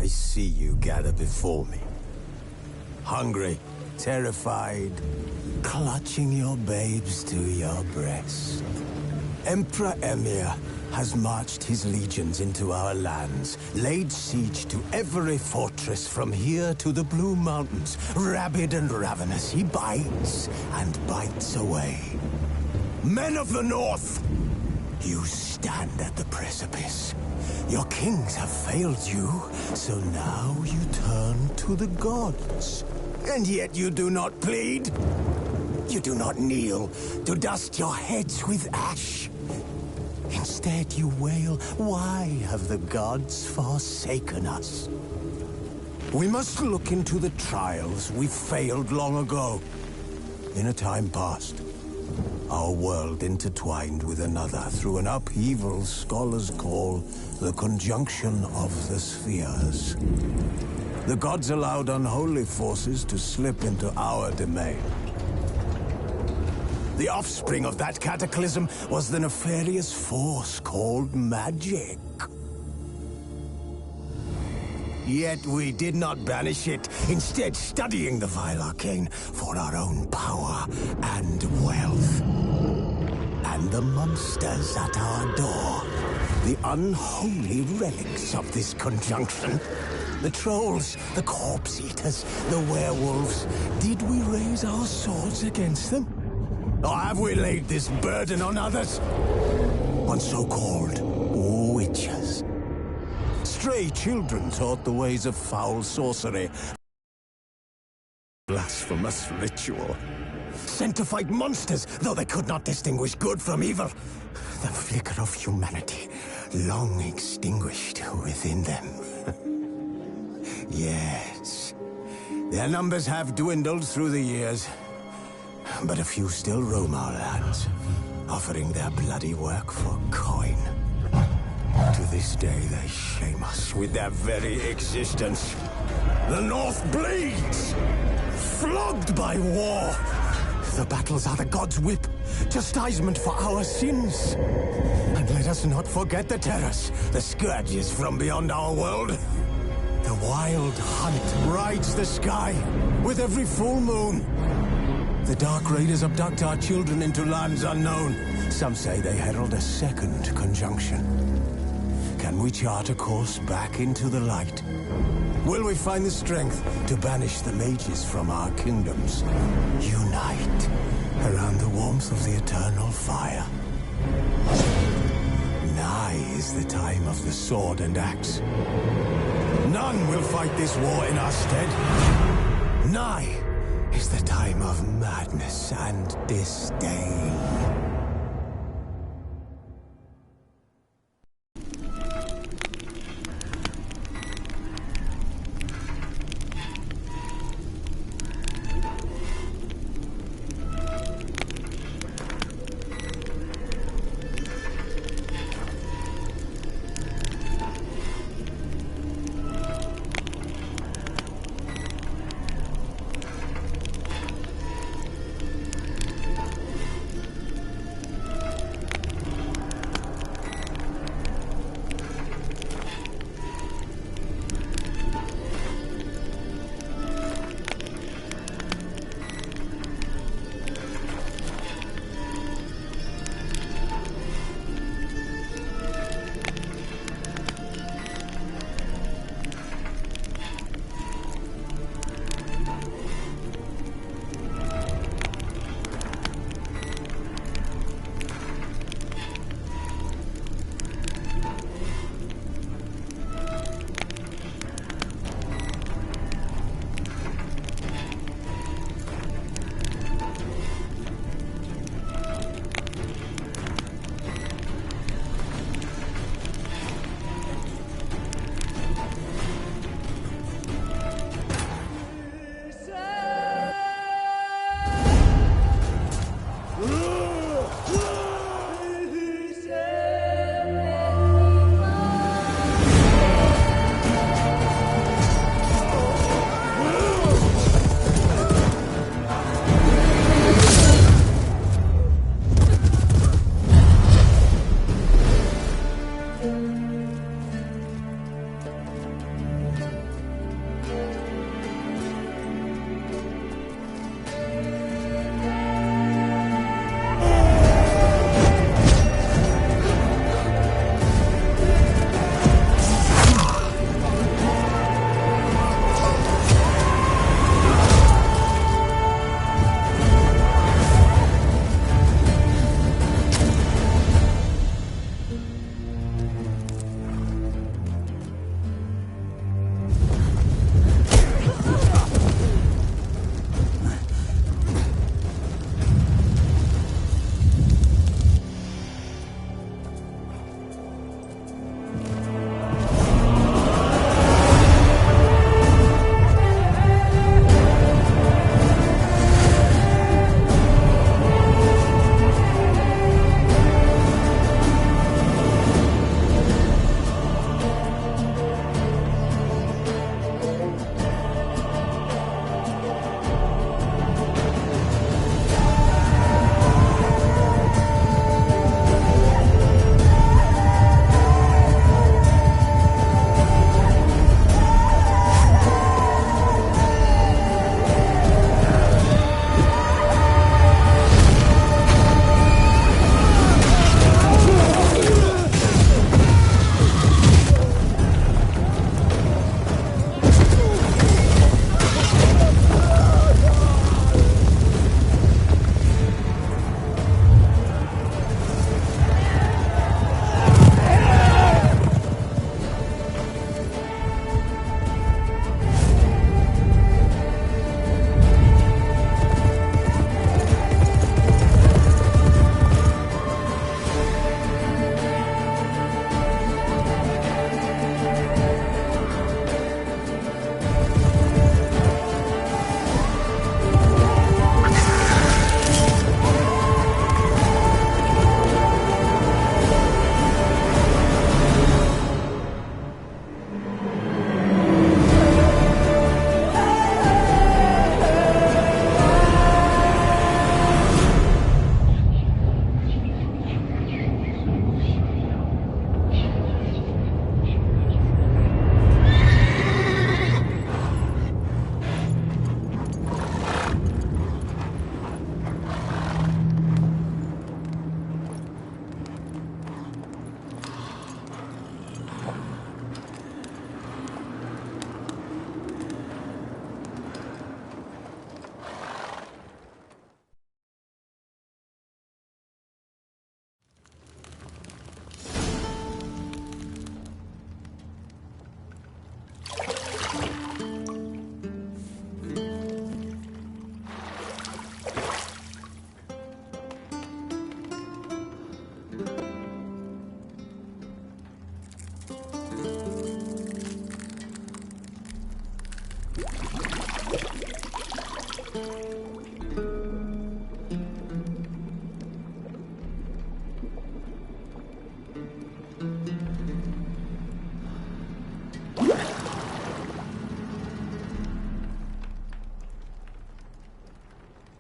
I see you gather before me. Hungry, terrified, clutching your babes to your breast. Emperor Emir has marched his legions into our lands, laid siege to every fortress from here to the Blue Mountains. Rabid and ravenous, he bites and bites away. Men of the North, you stand at the precipice. Your kings have failed you, so now you turn to the gods. And yet you do not plead. You do not kneel to dust your heads with ash. Instead you wail, why have the gods forsaken us? We must look into the trials we failed long ago. In a time past, our world intertwined with another through an upheaval scholars call the conjunction of the spheres. The gods allowed unholy forces to slip into our domain. The offspring of that cataclysm was the nefarious force called magic. Yet we did not banish it, instead studying the vile arcane for our own power and wealth. And the monsters at our door, the unholy relics of this conjunction. The trolls, the corpse-eaters, the werewolves. Did we raise our swords against them? Or have we laid this burden on others? On so-called witches. Stray children taught the ways of foul sorcery. Blasphemous ritual. Sent to fight monsters, though they could not distinguish good from evil. The flicker of humanity, long extinguished within them. Yes, their numbers have dwindled through the years. But a few still roam our lands, offering their bloody work for coin. To this day, they shame us with their very existence. The North bleeds, flogged by war. The battles are the gods' whip, chastisement for our sins. And let us not forget the terrors, the scourges from beyond our world. The wild hunt rides the sky with every full moon. The Dark Raiders abduct our children into lands unknown. Some say they herald a second conjunction. Can we chart a course back into the light? Will we find the strength to banish the mages from our kingdoms? Unite around the warmth of the eternal fire. Nigh is the time of the sword and axe. None will fight this war in our stead. Nigh is the time of madness and disdain.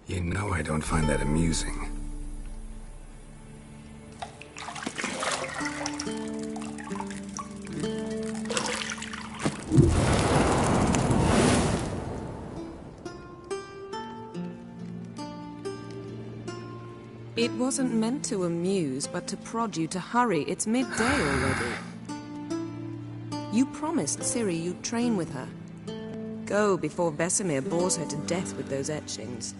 You know I don't find that amusing. It wasn't meant to amuse, but to prod you to hurry. It's midday already. You promised Ciri you'd train with her. Go before Vesemir bores her to death with those etchings.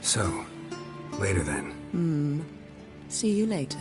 So, later then. See you later.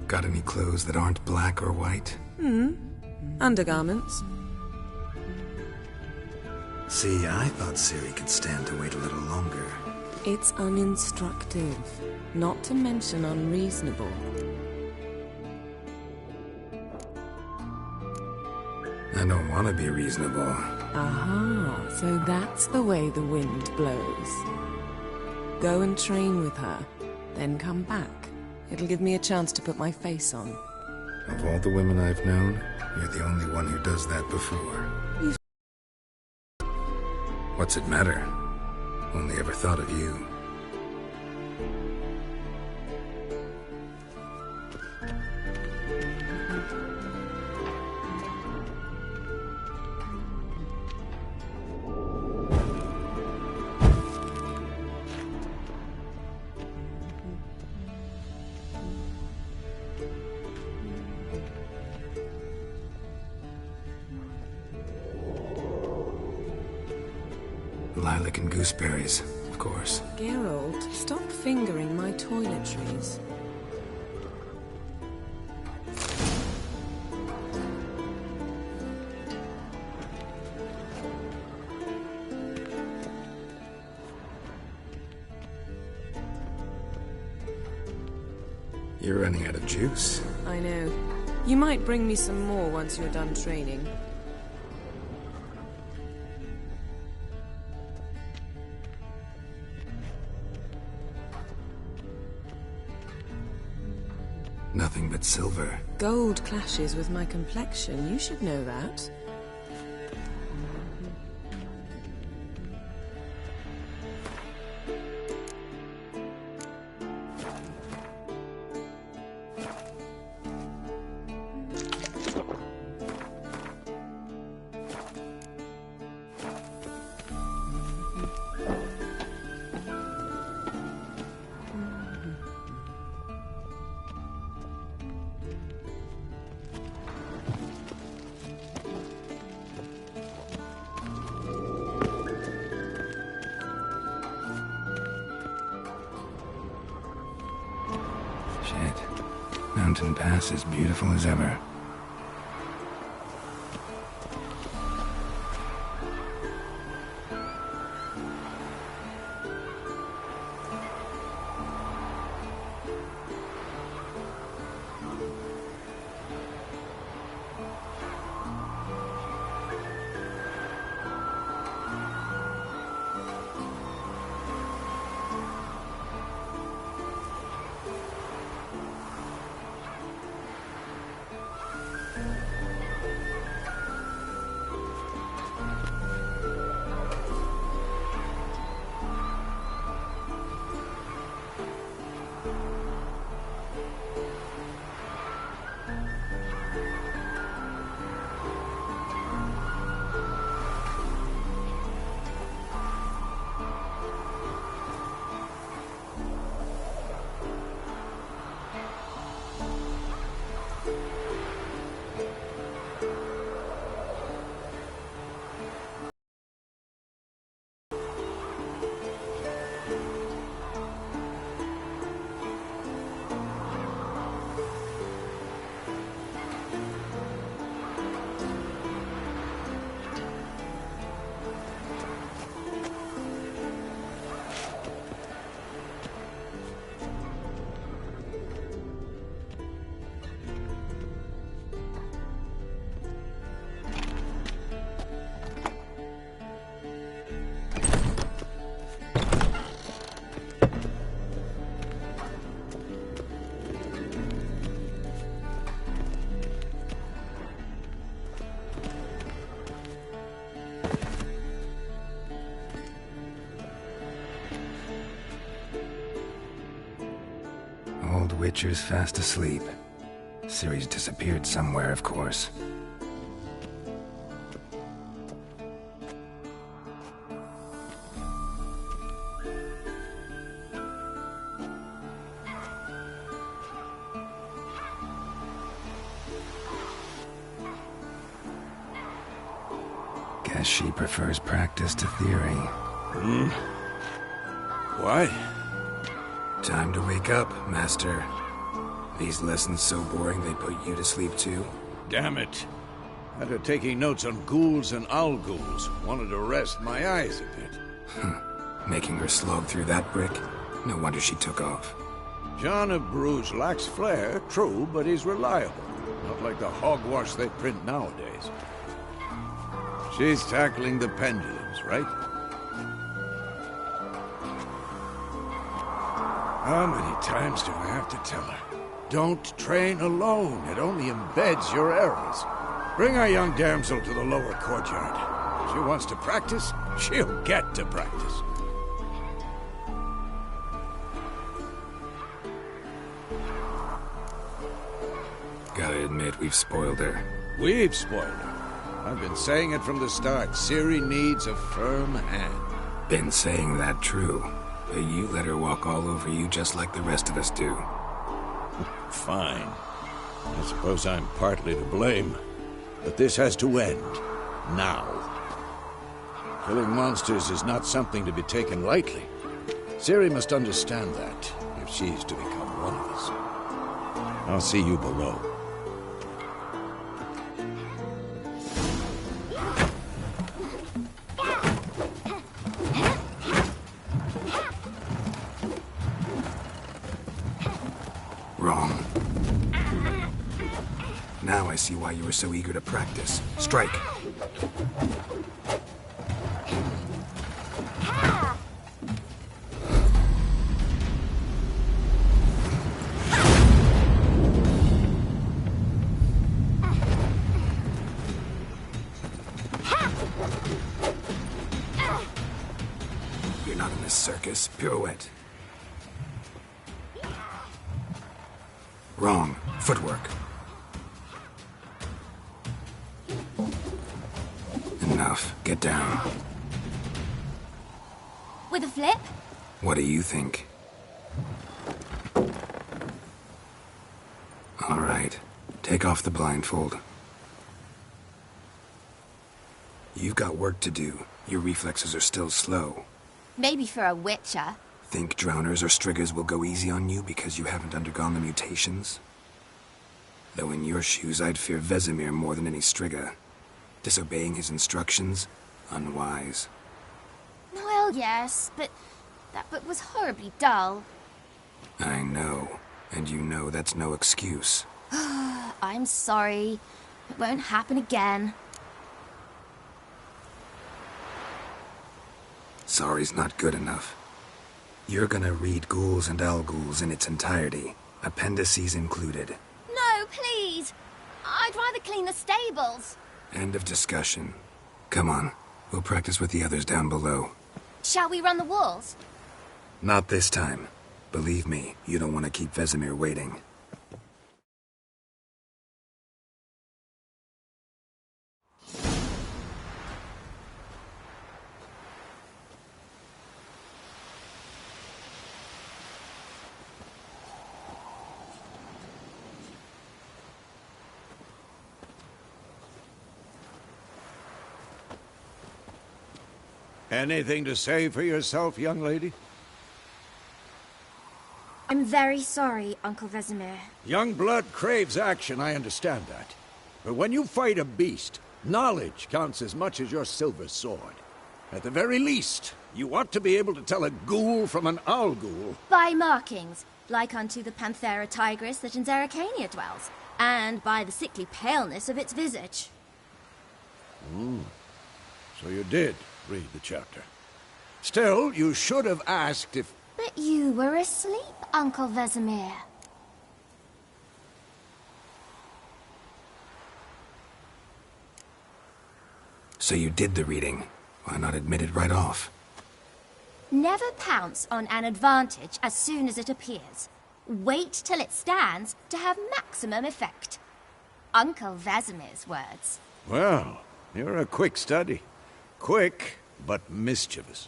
Got any clothes that aren't black or white? Undergarments. See, I thought Ciri could stand to wait a little longer. It's uninstructive, not to mention unreasonable. I don't want to be reasonable. Aha, so that's the way the wind blows. Go and train with her, then come back. It'll give me a chance to put my face on. Of all the women I've known, you're the only one who does that before. What's it matter? Only ever thought of you. Lilac and gooseberries, of course. Geralt, stop fingering my toiletries. You're running out of juice. I know. You might bring me some more once you're done training. Nothing but silver. Gold clashes with my complexion. You should know that. Shit. Mountain Pass is beautiful as ever. Witcher's fast asleep. Ciri's disappeared somewhere, of course. Guess she prefers practice to theory. Why? Time to wake up, Master. These lessons so boring they put you to sleep too? Damn it. After taking notes on ghouls and owl ghouls, wanted to rest my eyes a bit. Making her slog through that brick? No wonder she took off. John of Bruges lacks flair, true, but he's reliable. Not like the hogwash they print nowadays. She's tackling the pendulums, right? How many times do I have to tell her? Don't train alone. It only embeds your errors. Bring our young damsel to the lower courtyard. If she wants to practice, she'll get to practice. Gotta admit, we've spoiled her. We've spoiled her. I've been saying it from the start. Ciri needs a firm hand. Been saying that true. But you let her walk all over you just like the rest of us do. Fine. I suppose I'm partly to blame. But this has to end. Now. Killing monsters is not something to be taken lightly. Ciri must understand that, if she's to become one of us. I'll see you below. Wrong. Now I see why you were so eager to practice. Strike. You're not in this circus. Pirouette. Wrong. Footwork. Enough. Get down. With a flip? What do you think? All right. Take off the blindfold. You've got work to do. Your reflexes are still slow. Maybe for a witcher. Think drowners or striggers will go easy on you because you haven't undergone the mutations? Though in your shoes, I'd fear Vesemir more than any strigger. Disobeying his instructions? Unwise. Well, yes, but that book was horribly dull. I know. And you know that's no excuse. I'm sorry. It won't happen again. Sorry's not good enough. You're gonna read Ghouls and Owl Ghouls in its entirety, appendices included. No, please! I'd rather clean the stables. End of discussion. Come on, we'll practice with the others down below. Shall we run the walls? Not this time. Believe me, you don't want to keep Vesemir waiting. Anything to say for yourself, young lady? I'm very sorry, Uncle Vesemir. Young blood craves action, I understand that. But when you fight a beast, knowledge counts as much as your silver sword. At the very least, you ought to be able to tell a ghoul from an owl ghoul. By markings, like unto the Panthera tigris that in Zerrikania dwells, and by the sickly paleness of its visage. So you did read the chapter. Still, you should have asked if... But you were asleep, Uncle Vesemir. So you did the reading. Why not admit it right off? Never pounce on an advantage as soon as it appears. Wait till it stands to have maximum effect. Uncle Vesemir's words. Well, you're a quick study. Quick, but mischievous.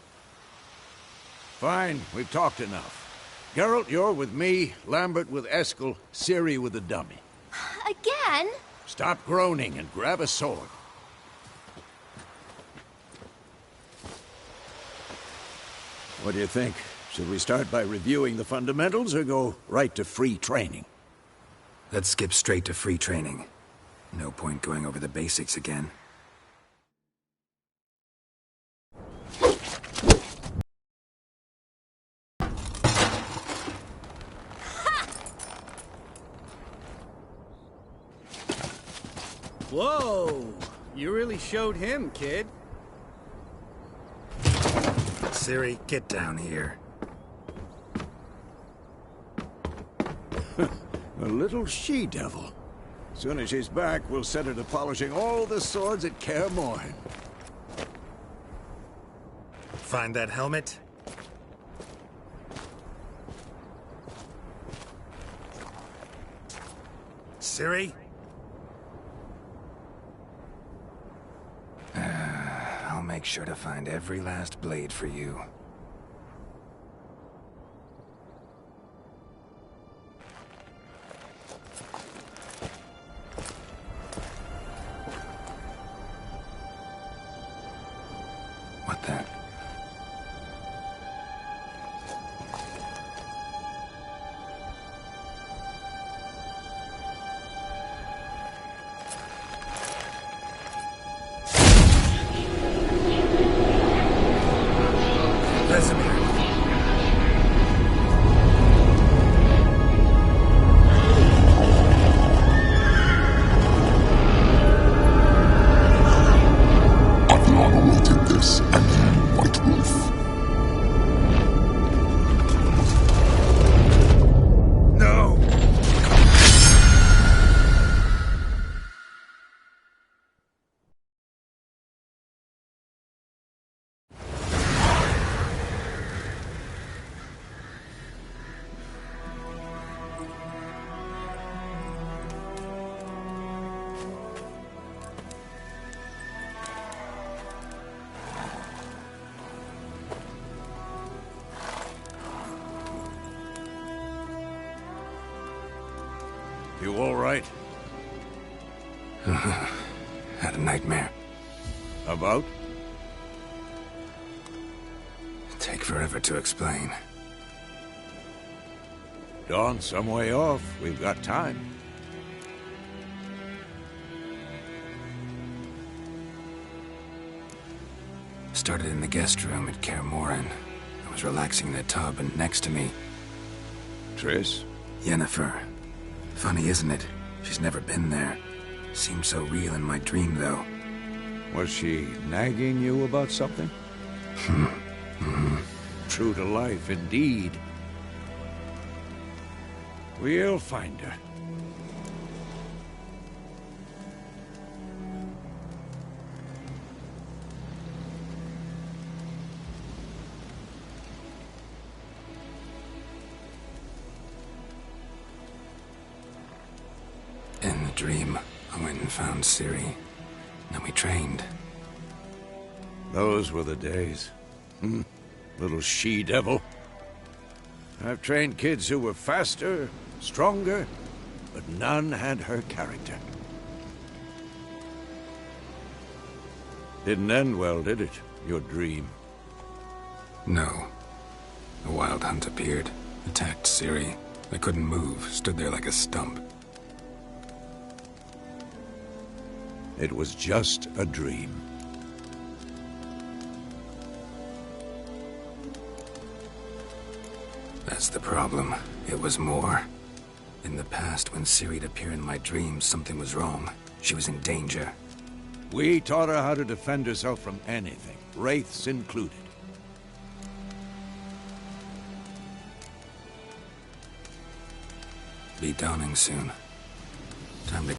Fine, we've talked enough. Geralt, you're with me, Lambert with Eskel, Ciri with the dummy. Again? Stop groaning and grab a sword. What do you think? Should we start by reviewing the fundamentals or go right to free training? Let's skip straight to free training. No point going over the basics again. Whoa! You really showed him, kid. Ciri, get down here. A little she-devil. Soon as she's back, we'll set her to polishing all the swords at Kaer Morhen. Find that helmet? Ciri? I'll make sure to find every last blade for you. What the? Vesemir. Adriana awaited this, and you, White Wolf. No! You all right? Had a nightmare. About? Take forever to explain. Dawn's some way off. We've got time. Started in the guest room at Kaer Morhen. I was relaxing in the tub, and next to me, Triss? Yennefer. Funny, isn't it? She's never been there. Seemed so real in my dream, though. Was she nagging you about something? True to life, indeed. We'll find her. In the dream, I went and found Ciri. Then we trained. Those were the days. Little she-devil. I've trained kids who were faster, stronger, but none had her character. Didn't end well, did it? Your dream? No. A wild hunt appeared, attacked Ciri. I couldn't move, stood there like a stump. It was just a dream. That's the problem. It was more. In the past, when Ciri'd appear in my dreams, something was wrong. She was in danger. We taught her how to defend herself from anything, wraiths included. Be dawning soon. Time to...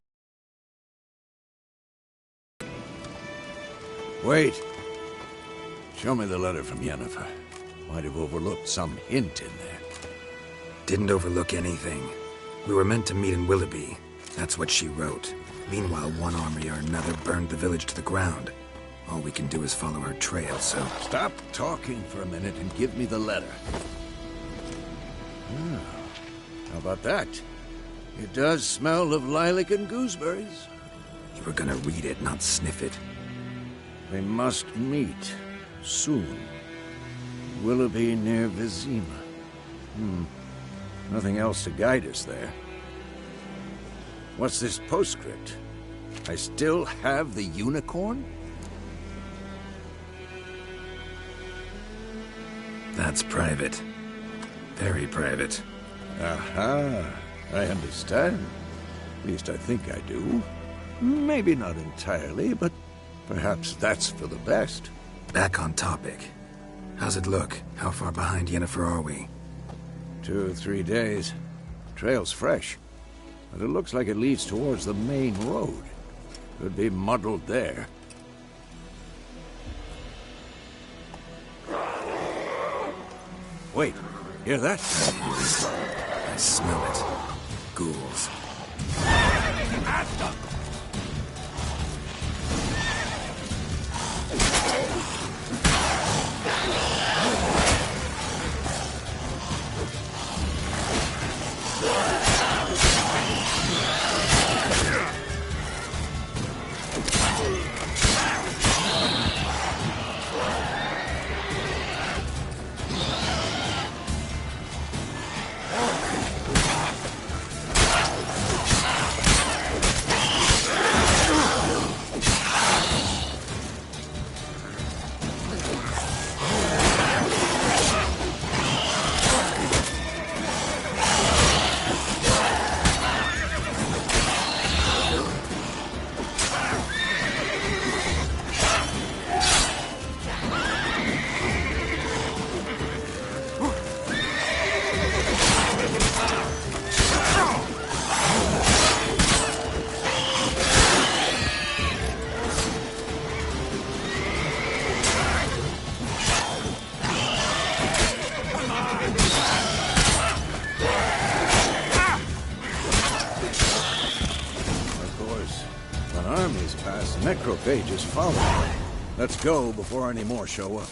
Wait. Show me the letter from Yennefer. Might have overlooked some hint in there. Didn't overlook anything. We were meant to meet in Willoughby. That's what she wrote. Meanwhile, one army or another burned the village to the ground. All we can do is follow her trail, so... Stop talking for a minute and give me the letter. How about that? It does smell of lilac and gooseberries. You were gonna read it, not sniff it. They must meet soon. Willoughby near Vizima. Nothing else to guide us there. What's this postscript? I still have the unicorn? That's private. Very private. Aha, I understand. At least I think I do. Maybe not entirely, but perhaps that's for the best. Back on topic. How's it look? How far behind Yennefer are we? 2 or 3 days. Trail's fresh, but it looks like it leads towards the main road. Could be muddled there. Wait, hear that? I smell it. Ghouls. Necrophages follow. Let's go before any more show up.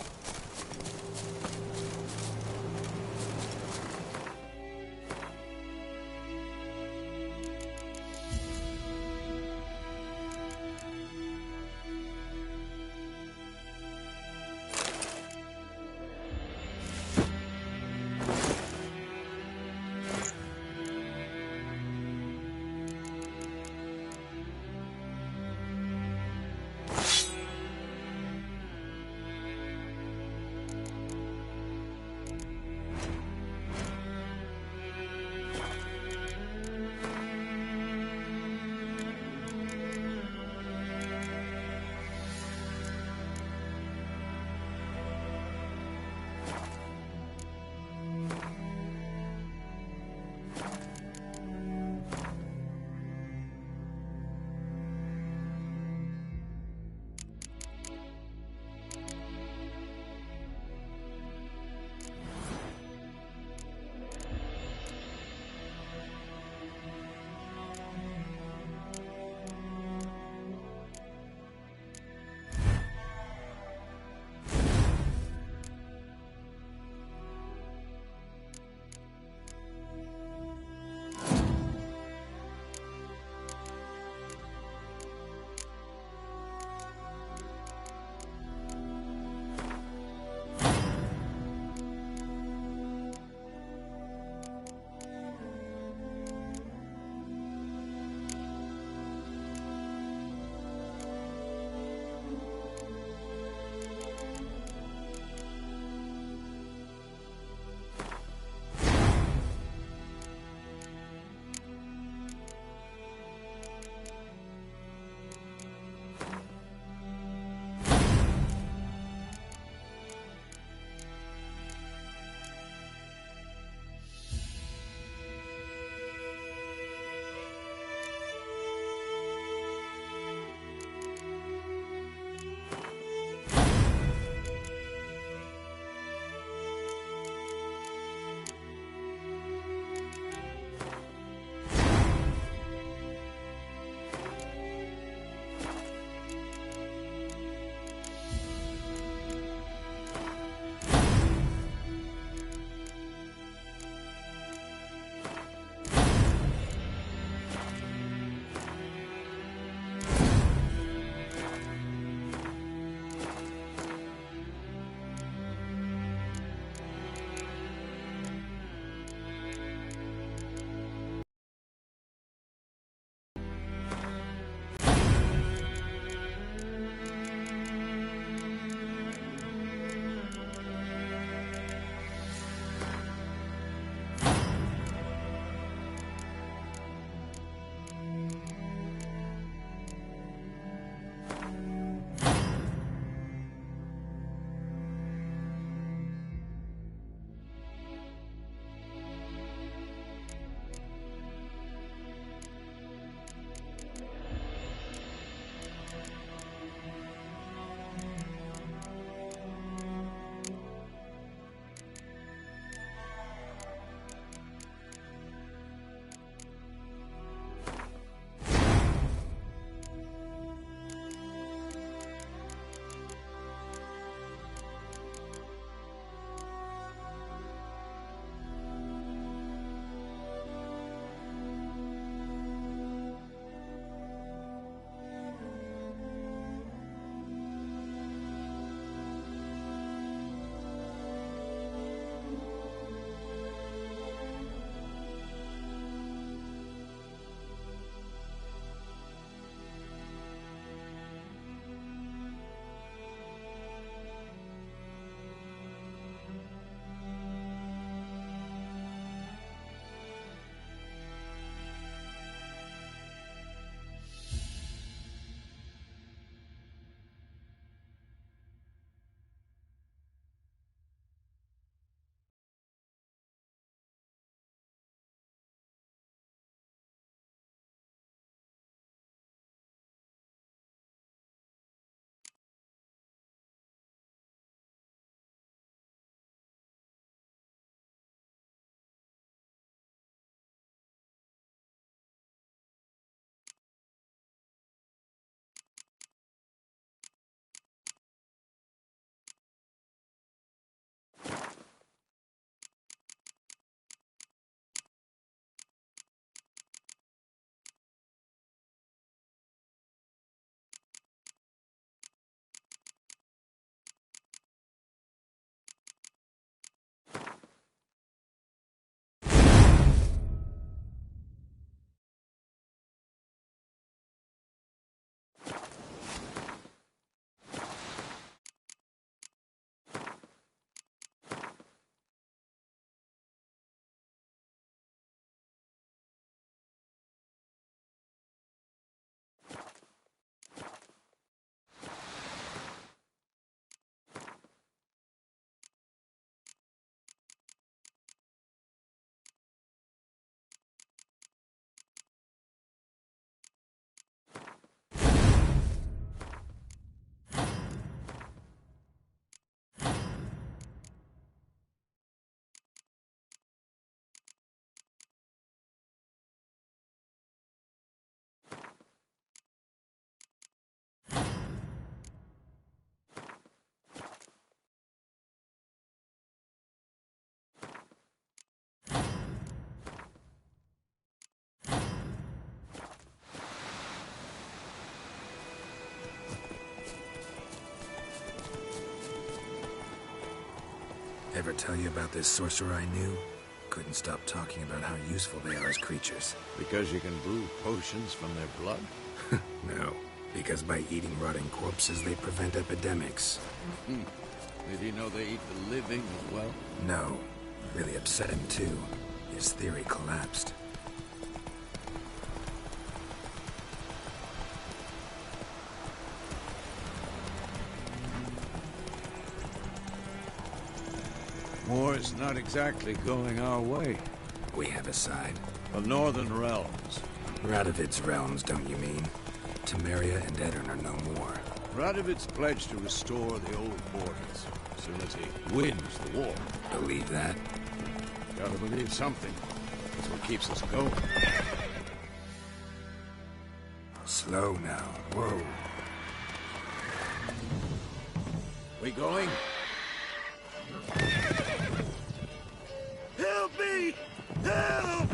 Ever tell you about this sorcerer I knew? Couldn't stop talking about how useful they are as creatures. Because you can brew potions from their blood? No, because by eating rotting corpses, they prevent epidemics. Did he know they eat the living as well? No, really upset him too. His theory collapsed. War's not exactly going our way. We have a side. The Northern Realms. Radovid's realms, don't you mean? Temeria and Aedirn are no more. Radovid's pledged to restore the old borders as soon as he wins the war. Believe that? Gotta believe something. That's what keeps us going. Slow now. Whoa. We going? Help me! Help!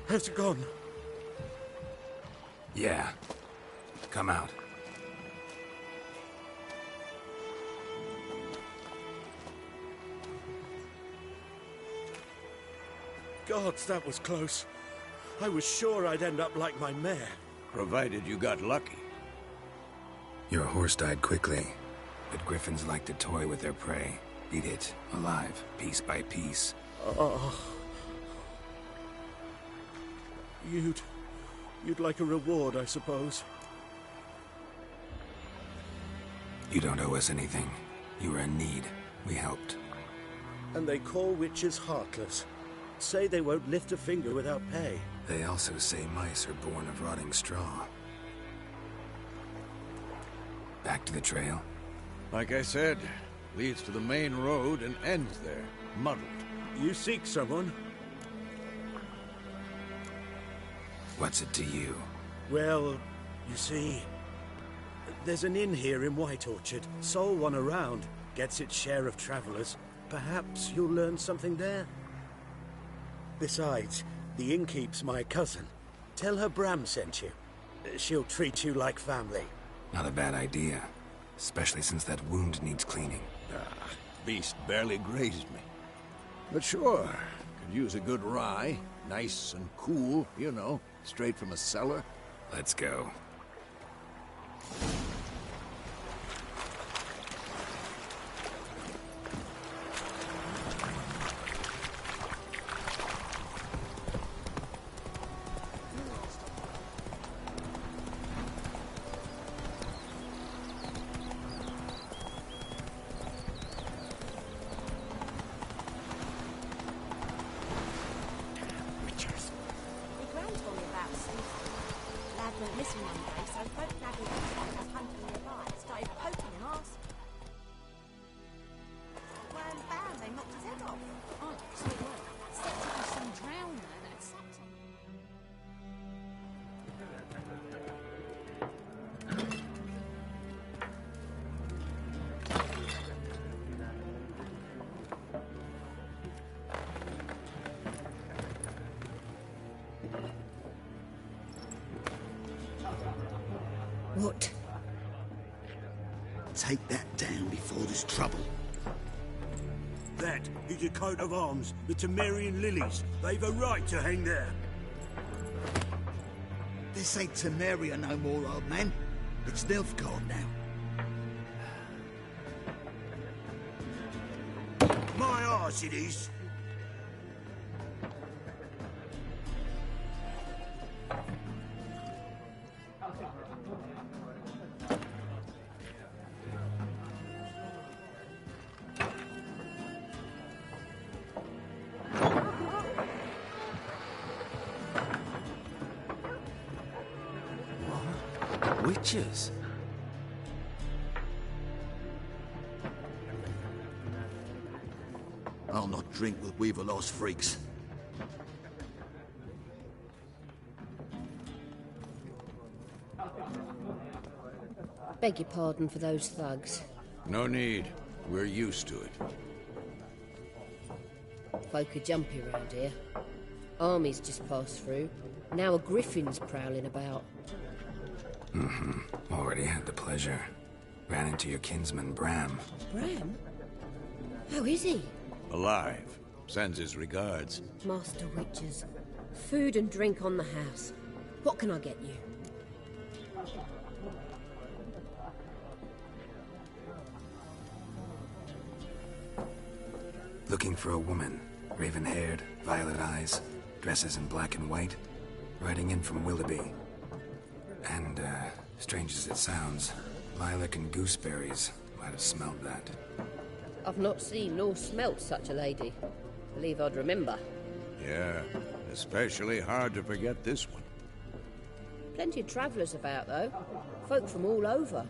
Has it gone? Yeah. Come out. Gods, that was close. I was sure I'd end up like my mare. Provided you got lucky. Your horse died quickly, but griffins like to toy with their prey. Eat it, alive, piece by piece. Oh. You'd like a reward, I suppose. You don't owe us anything. You were in need. We helped. And they call witches heartless. Say they won't lift a finger without pay. They also say mice are born of rotting straw. Back to the trail? Like I said, leads to the main road and ends there, muddled. You seek someone? What's it to you? Well, you see, there's an inn here in White Orchard. Sole one around. Gets its share of travelers. Perhaps you'll learn something there. Besides, the innkeep's my cousin. Tell her Bram sent you. She'll treat you like family. Not a bad idea. Especially since that wound needs cleaning. Beast barely grazed me. But sure, could use a good rye. Nice and cool, you know, straight from a cellar. Let's go. What? Take that down before there's trouble. That is a coat of arms, the Temerian lilies. They've a right to hang there. This ain't Temeria no more, old man. It's Nilfgaard now. My arse it is. Witches? I'll not drink with Weaver-Lost freaks. Beg your pardon for those thugs. No need. We're used to it. Folk are jumpy around here. Armies just passed through. Now a griffin's prowling about. Already had the pleasure. Ran into your kinsman, Bram. Bram? How is he? Alive. Sends his regards. Master Witches. Food and drink on the house. What can I get you? Looking for a woman. Raven-haired, violet eyes, dresses in black and white. Riding in from Willoughby. And, strange as it sounds, lilac and gooseberries might have smelled that. I've not seen nor smelt such a lady. Believe I'd remember. Yeah, especially hard to forget this one. Plenty of travellers about, though. Folk from all over.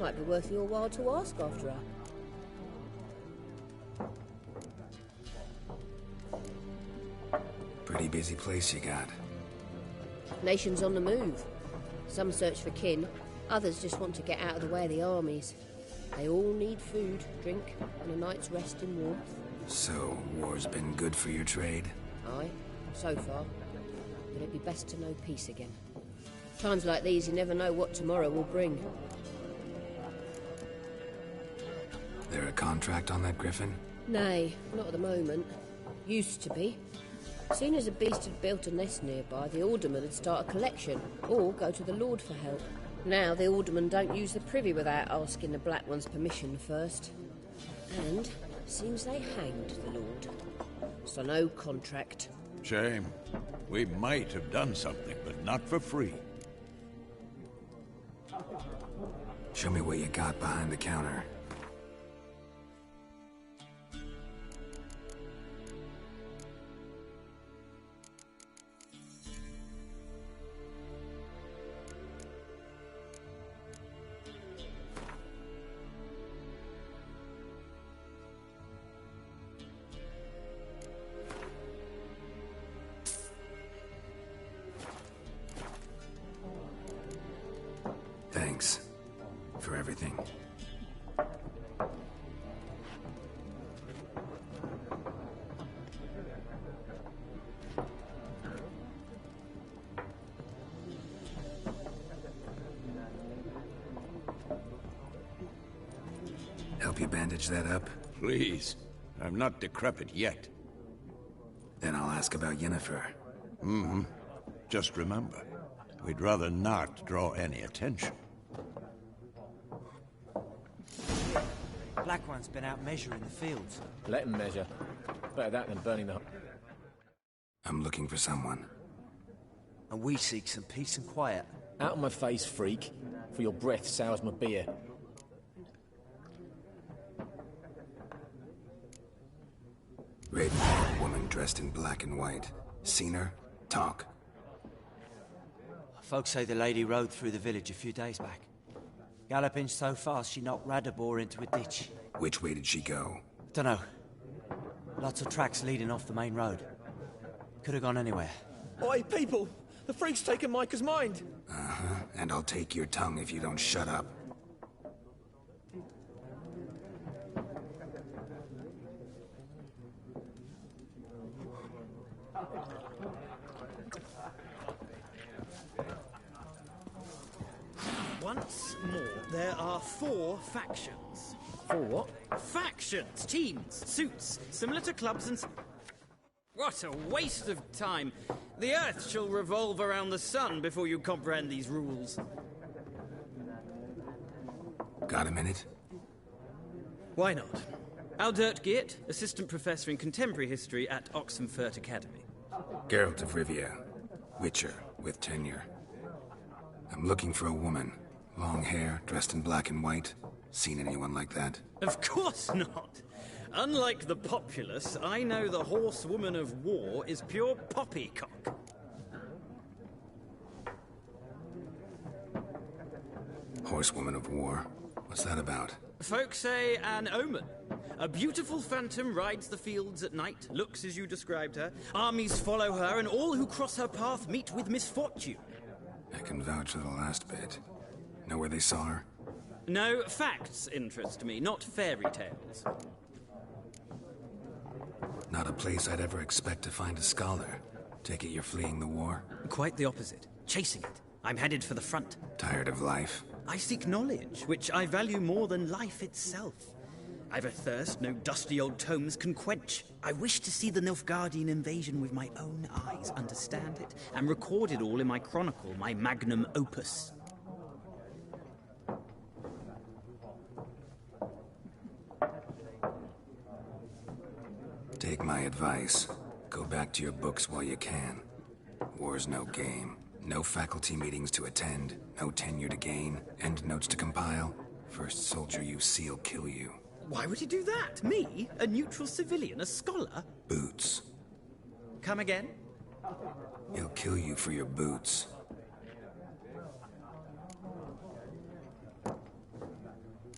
Might be worth your while to ask after her. Pretty busy place you got. Nations on the move. Some search for kin, others just want to get out of the way of the armies. They all need food, drink, and a night's rest in warmth. So, war's been good for your trade? Aye, so far. But it'd be best to know peace again. Times like these, you never know what tomorrow will bring. There a contract on that griffin? Nay, not at the moment. Used to be. Soon as a beast had built a nest nearby, the alderman would start a collection, or go to the Lord for help. Now the aldermen don't use the privy without asking the Black One's permission first. And seems they hanged the Lord. So no contract. Shame. We might have done something, but not for free. Show me what you got behind the counter. Thanks for everything. Help you bandage that up? Please. I'm not decrepit yet. Then I'll ask about Yennefer. Just remember, we'd rather not draw any attention. Black One's been out measuring the fields. Let him measure. Better that than burning the... I'm looking for someone. And we seek some peace and quiet. Out of my face, freak. For your breath sours my beer. Raven-haired woman dressed in black and white. Seen her? Talk. Folks say the lady rode through the village a few days back. Galloping so fast she knocked Radabor into a ditch. Which way did she go? Dunno. Lots of tracks leading off the main road. Could have gone anywhere. Oi, people! The freak's taken Micah's mind! And I'll take your tongue if you don't shut up. Once more, there are 4 factions. 4 what? Factions, teams, suits, similar to clubs and... What a waste of time. The Earth shall revolve around the sun before you comprehend these rules. Got a minute? Why not? Aldert Geert, Assistant Professor in Contemporary History at Oxenfurt Academy. Geralt of Rivia. Witcher, with tenure. I'm looking for a woman. Long hair, dressed in black and white. Seen anyone like that? Of course not. Unlike the populace, I know the horsewoman of war is pure poppycock. Horsewoman of War. What's that about? Folk say an omen. A beautiful phantom rides the fields at night, looks as you described her. Armies follow her, and all who cross her path meet with misfortune. I can vouch for the last bit. Know where they saw her? No, facts interest me, not fairy tales. Not a place I'd ever expect to find a scholar. Take it you're fleeing the war? Quite the opposite. Chasing it. I'm headed for the front. Tired of life? I seek knowledge, which I value more than life itself. I've a thirst no dusty old tomes can quench. I wish to see the Nilfgaardian invasion with my own eyes, understand it, and record it all in my chronicle, my magnum opus. Take my advice. Go back to your books while you can. War's no game. No faculty meetings to attend, no tenure to gain, end notes to compile. First soldier you see'll kill you. Why would he do that? Me? A neutral civilian? A scholar? Boots. Come again? He'll kill you for your boots.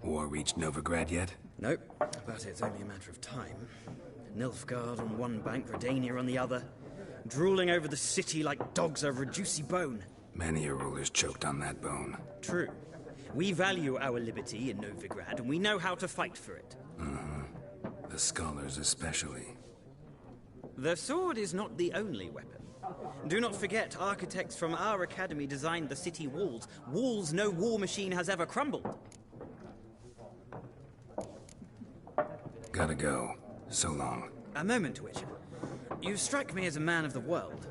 War reached Novigrad yet? Nope, but it's only a matter of time. Nilfgaard on one bank, Redania on the other. Drooling over the city like dogs over a juicy bone. Many a ruler's choked on that bone. True. We value our liberty in Novigrad, and we know how to fight for it. The scholars especially. The sword is not the only weapon. Do not forget, architects from our academy designed the city walls. Walls no war machine has ever crumbled. Gotta go. So long. A moment, Witcher. You strike me as a man of the world.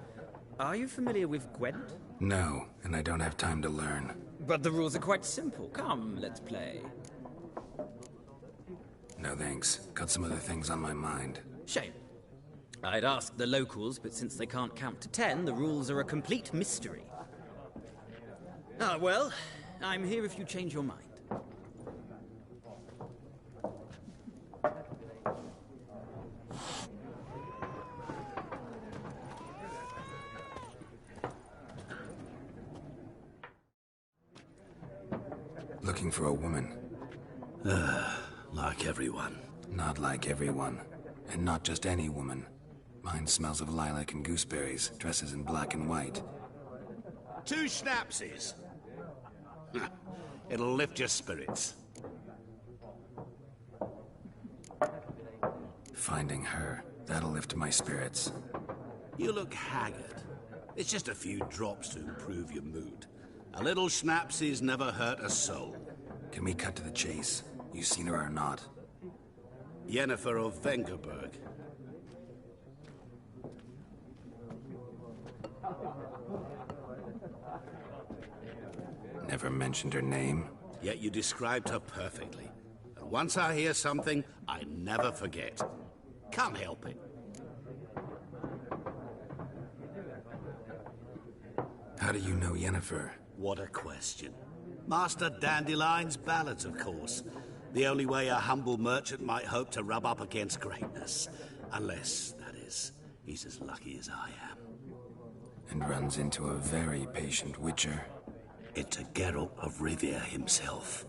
Are you familiar with Gwent? No, and I don't have time to learn. But the rules are quite simple. Come, let's play. No thanks. Got some other things on my mind. Shame. I'd ask the locals, but since they can't count to 10, the rules are a complete mystery. Ah, well, I'm here if you change your mind. Looking for a woman. Like everyone. Not like everyone. And not just any woman. Mine smells of lilac and gooseberries, dresses in black and white. 2 schnapsies. It'll lift your spirits. Finding her, that'll lift my spirits. You look haggard. It's just a few drops to improve your mood. A little schnapsies never hurt a soul. Can we cut to the chase? You seen her or not? Yennefer of Vengerberg. Never mentioned her name. Yet you described her perfectly. And once I hear something, I never forget. Can't help it. How do you know Yennefer? What a question. Master Dandelion's ballads, of course. The only way a humble merchant might hope to rub up against greatness. Unless, that is, he's as lucky as I am. And runs into a very patient witcher. Into Geralt of Rivia himself.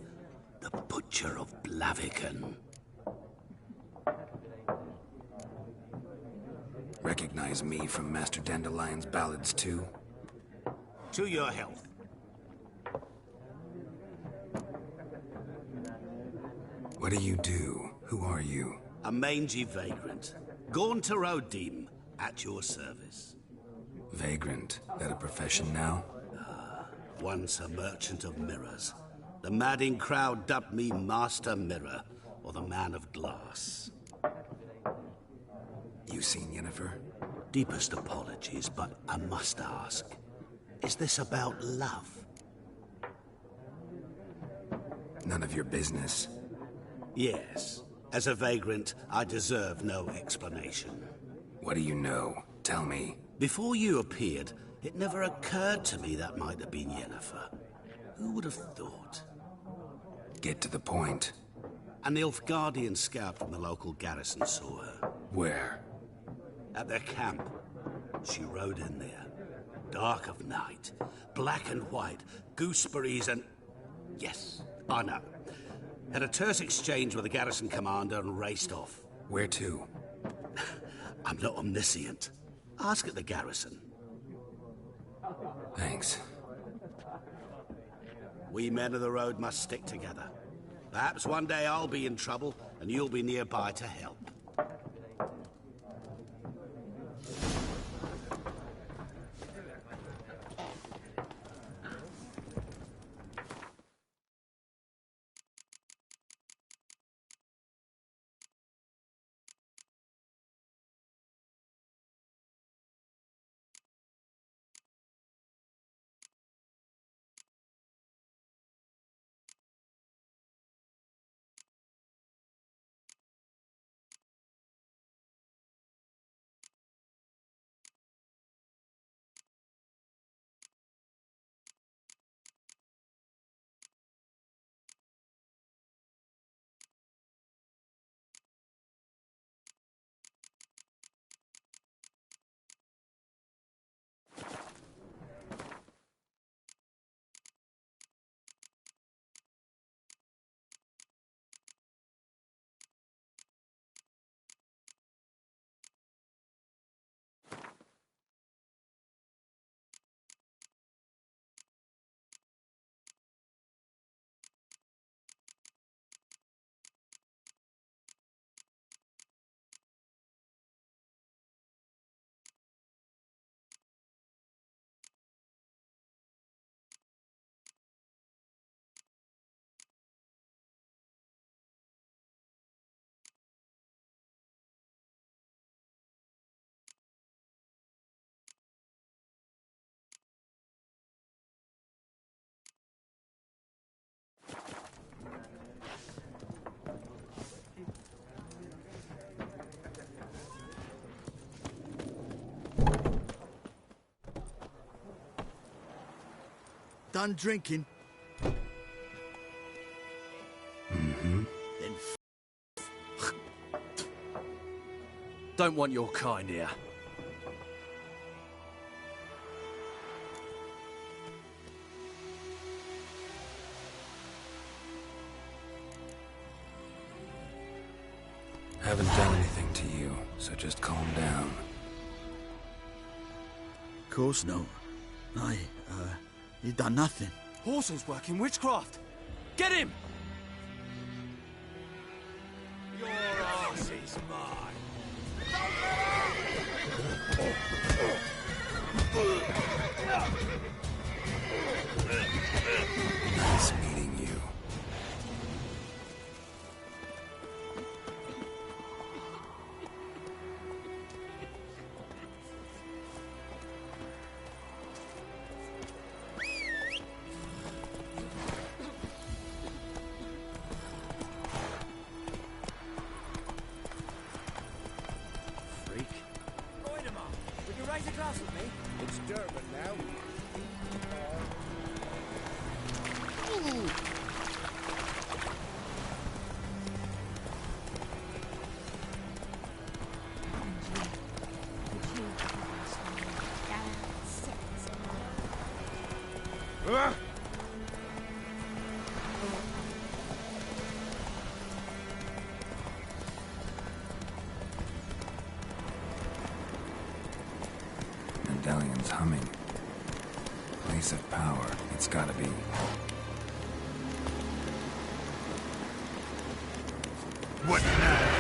The Butcher of Blaviken. Recognize me from Master Dandelion's ballads, too? To your health. What do you do? Who are you? A mangy vagrant. Gaunt to Odim, at your service. Vagrant? That a profession now? Once a merchant of mirrors. The madding crowd dubbed me Master Mirror, or the Man of Glass. You seen Yennefer? Deepest apologies, but I must ask. Is this about love? None of your business. Yes. As a vagrant, I deserve no explanation. What do you know? Tell me. Before you appeared, it never occurred to me that might have been Yennefer. Who would have thought? Get to the point. A Nilfgaardian scout from the local garrison saw her. Where? At their camp. She rode in there. Dark of night. Black and white. Gooseberries and... Yes. I know. Had a terse exchange with the garrison commander and raced off. Where to? I'm not omniscient. Ask at the garrison. Thanks. We men of the road must stick together. Perhaps one day I'll be in trouble and you'll be nearby to help. Done drinking? Mm-hmm. Then Don't want your kind here. Haven't done anything to you, so just calm down. Of course not. You done nothing. Horsel's working witchcraft. Get him! Your arse is mine. Nice meeting you. It's Durban now. Medallion's humming. Place of power. It's gotta be. What now?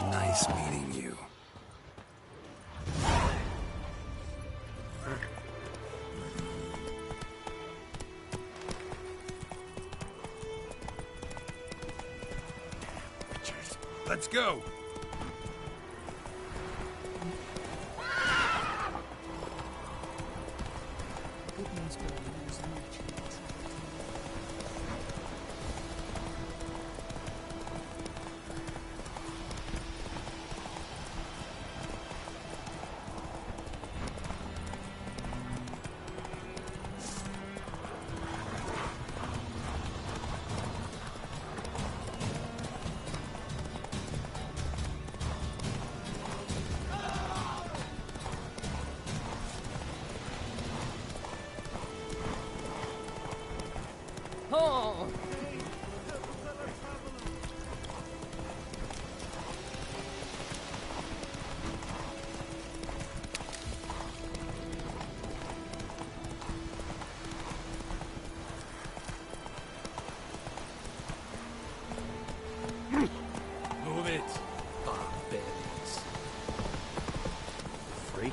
Nice meeting you. Let's go! Oh! Move it, barbarians. Freak.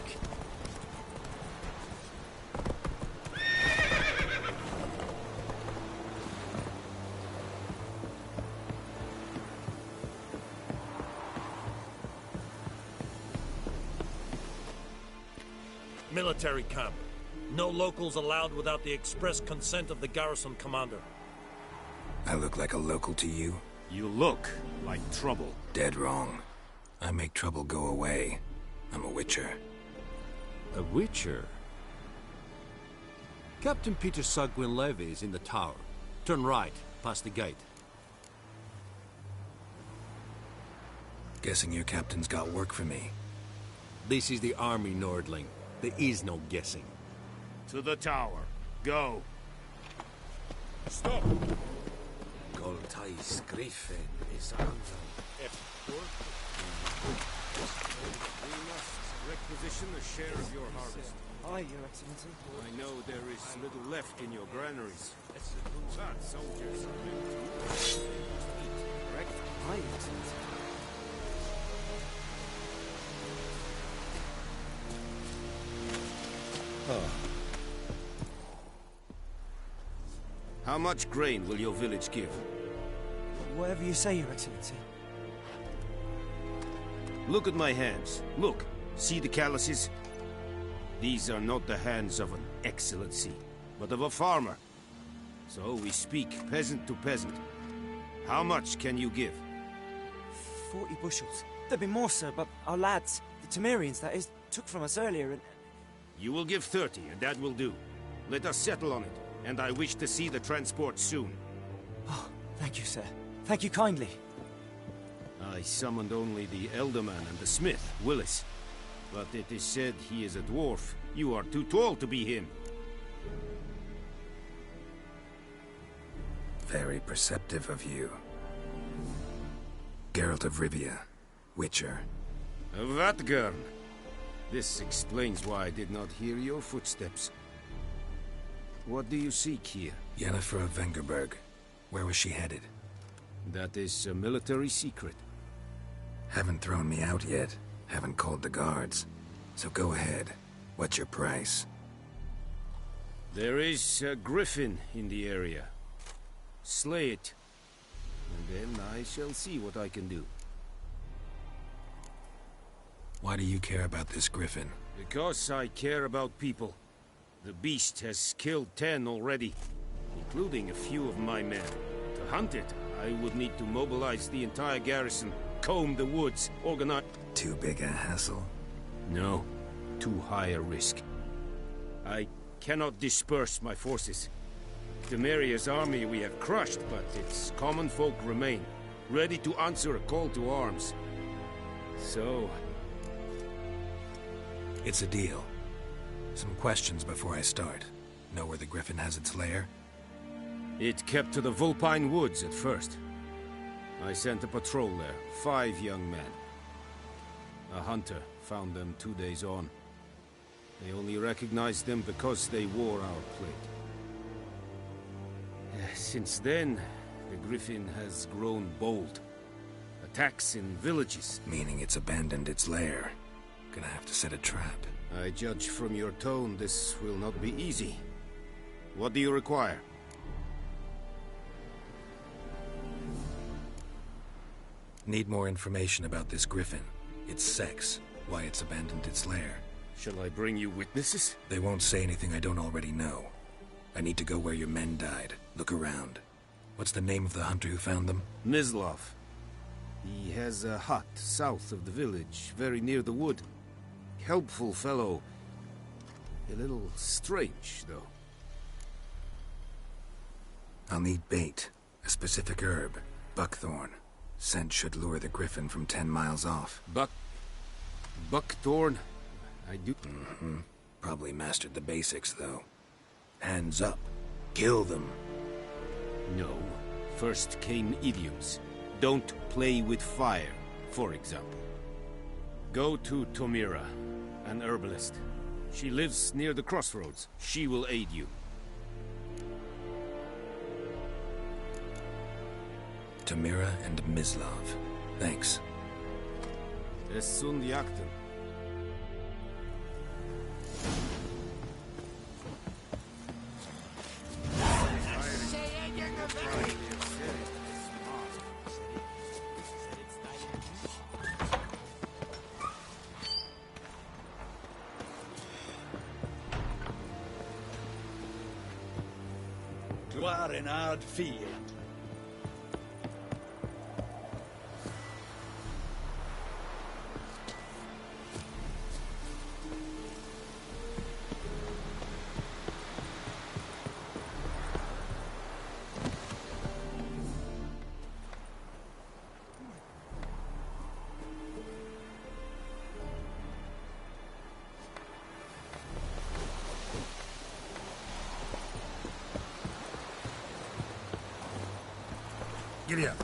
Military camp. No locals allowed without the express consent of the garrison commander. I look like a local to you? You look like trouble. Dead wrong. I make trouble go away. I'm a witcher. A witcher? Captain Peter Sagwin Levy is in the tower. Turn right, past the gate. Guessing your captain's got work for me. This is the army, Nordling. There is no guessing. To the tower. Go. Stop! Goltais Griffin is under. We must requisition a share of your harvest. Aye, Your Excellency. I know there is little left in your granaries. But soldiers live to eat, correct? Aye, Your Excellency. How much grain will your village give? Whatever you say, Your Excellency. Look at my hands. Look. See the calluses? These are not the hands of an excellency, but of a farmer. So we speak peasant to peasant. How much can you give? 40 bushels. There'd be more, sir, but our lads, the Temerians, that is, took from us earlier and... You will give 30, and that will do. Let us settle on it, and I wish to see the transport soon. Oh, thank you, sir. Thank you kindly. I summoned only the Elderman and the smith, Willis. But it is said he is a dwarf. You are too tall to be him. Very perceptive of you. Geralt of Rivia, Witcher. Vatgern. This explains why I did not hear your footsteps. What do you seek here? Yennefer of Vengerberg. Where was she headed? That is a military secret. Haven't thrown me out yet. Haven't called the guards. So go ahead. What's your price? There is a griffin in the area. Slay it. And then I shall see what I can do. Why do you care about this griffin? Because I care about people. The beast has killed 10 already, including a few of my men. To hunt it, I would need to mobilize the entire garrison, comb the woods, organize... Too big a hassle? No, too high a risk. I cannot disperse my forces. Temeria's army we have crushed, but its common folk remain, ready to answer a call to arms. So... It's a deal. Some questions before I start. Know where the griffin has its lair? It kept to the Vulpine Woods at first. I sent a patrol there, 5 young men. A hunter found them 2 days on. They only recognized them because they wore our plate. Since then, the griffin has grown bold. Attacks in villages. Meaning it's abandoned its lair. Gonna have to set a trap. I judge from your tone this will not be easy. What do you require? Need more information about this griffin. Its sex, why it's abandoned its lair. Shall I bring you witnesses? They won't say anything I don't already know. I need to go where your men died. Look around. What's the name of the hunter who found them? Mislav. He has a hut south of the village, very near the wood. Helpful fellow. A little strange, though. I'll need bait. A specific herb. Buckthorn. Scent should lure the griffin from 10 miles off. Buckthorn? I do... Probably mastered the basics, though. Hands up. Kill them. No. First came idioms. Don't play with fire, for example. Go to Tomira, an herbalist. She lives near the crossroads. She will aid you. Tomira and Mislav. Thanks. Es sunt jakten. Twar en hard field. Giddy up.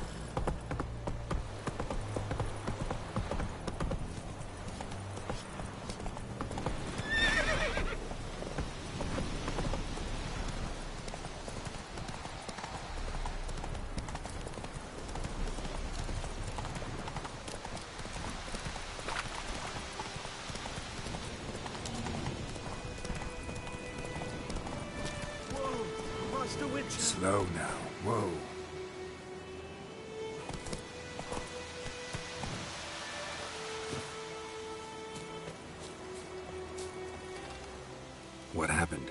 Whoa, Master Witcher. Slow now. Whoa. What happened?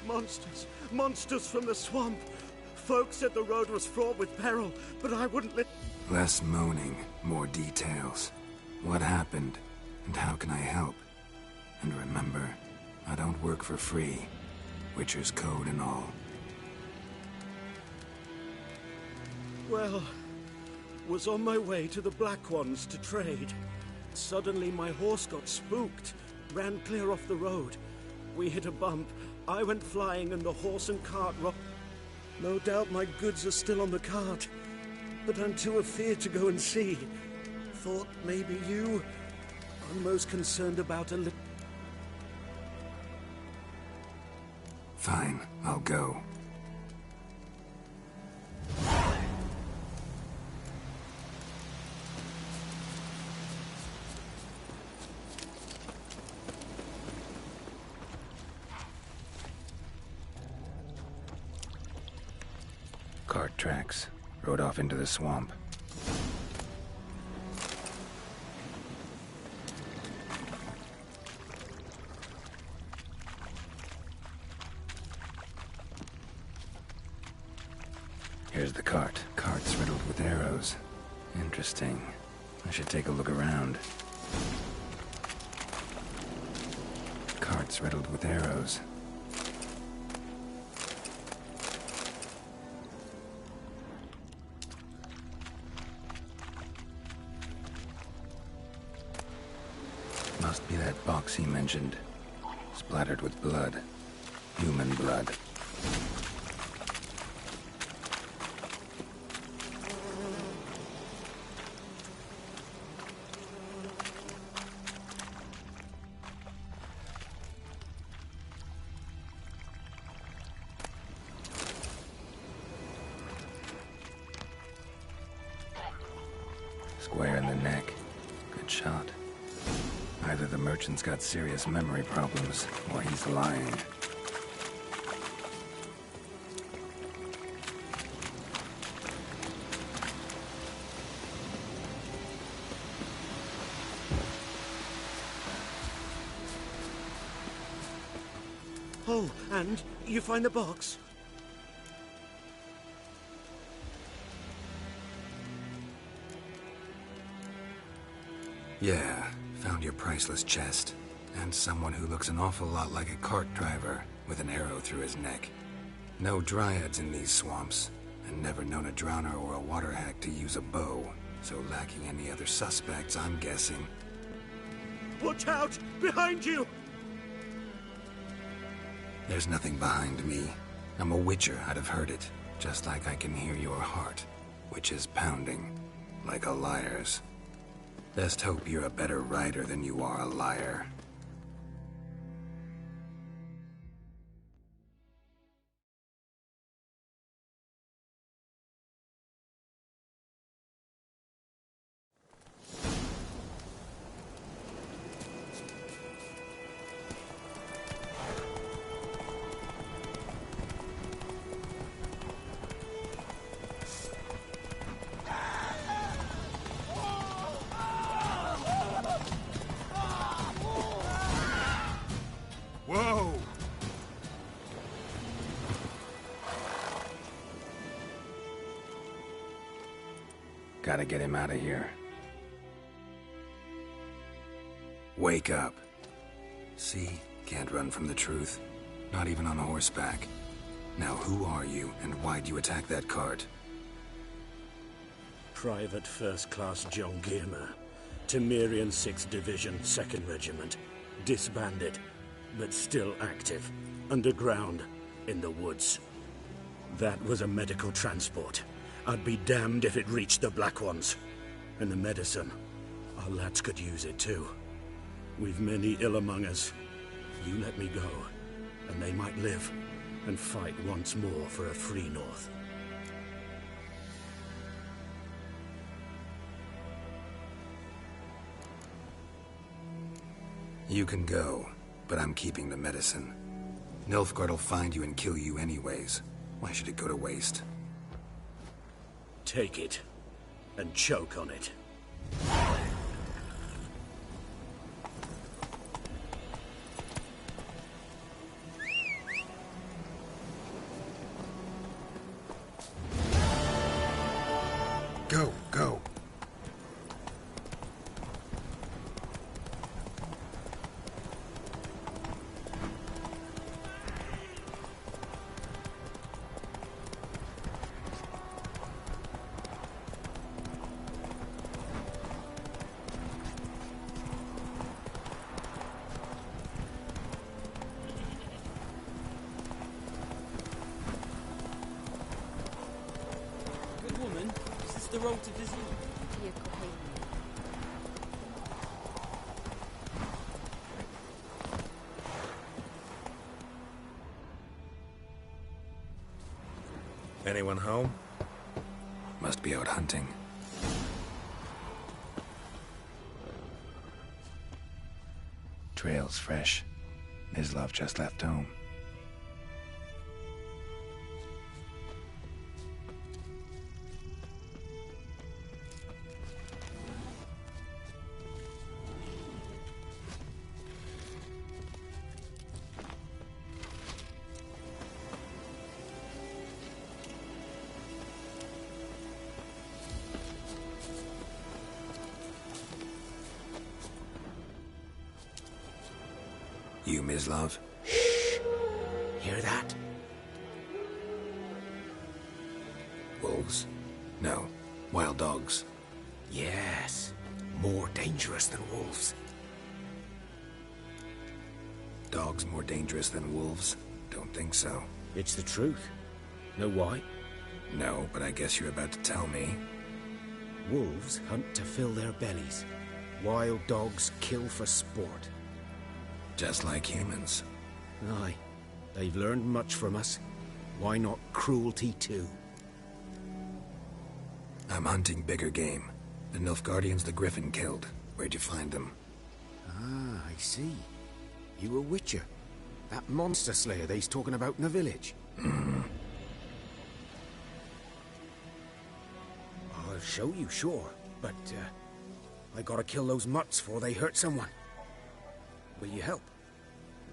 Monsters. Monsters from the swamp. Folks said the road was fraught with peril, but I wouldn't let... Less moaning, more details. What happened, and how can I help? And remember, I don't work for free. Witcher's code and all. Well, was on my way to the Black Ones to trade. Suddenly my horse got spooked, ran clear off the road. We hit a bump, I went flying and the horse and cart rocked. No doubt my goods are still on the cart, but I'm too afeard to go and see. Thought maybe you... I'm most concerned about a little... Fine, I'll go. Cart tracks. Rode off into the swamp. Here's the cart. Cart's riddled with arrows. Interesting. I should take a look around. Cart's riddled with arrows. Must be that box he mentioned. Splattered with blood. Human blood. Square in the neck. Good shot. Either the merchant's got serious memory problems, or he's lying. Oh, and you find the box? Yeah, found your priceless chest. And someone who looks an awful lot like a cart driver with an arrow through his neck. No dryads in these swamps, and never known a drowner or a water hack to use a bow. So lacking any other suspects, I'm guessing. Watch out! Behind you! There's nothing behind me. I'm a witcher, I'd have heard it. Just like I can hear your heart, which is pounding, like a liar's. Best hope you're a better rider than you are a liar. Whoa! Gotta get him out of here. Wake up. See? Can't run from the truth. Not even on horseback. Now who are you, and why'd you attack that cart? Private First Class John Giermer. Temerian 6th Division, 2nd Regiment. Disbanded, but still active. Underground, in the woods. That was a medical transport. I'd be damned if it reached the Black Ones. And the medicine. Our lads could use it too. We've many ill among us. You let me go, and they might live, and fight once more for a free North. You can go, but I'm keeping the medicine. Nilfgaard'll find you and kill you anyways. Why should it go to waste? Take it, and choke on it. Go, go. Good woman, is this the road to Vizir? Anyone home? Must be out hunting. Trail's fresh. Mislav just left home. You, Mislav? Shh! Hear that? Wolves? No. Wild dogs. Yes. More dangerous than wolves. Dogs more dangerous than wolves? Don't think so. It's the truth. Know why? No, but I guess you're about to tell me. Wolves hunt to fill their bellies. Wild dogs kill for sport. Just like humans. Aye. They've learned much from us. Why not cruelty too? I'm hunting bigger game. The Nilfgaardians the Griffin killed. Where'd you find them? Ah, I see. You a witcher. That monster slayer they's talking about in the village. I'll show you, sure. But, I gotta kill those mutts before they hurt someone. Will you help?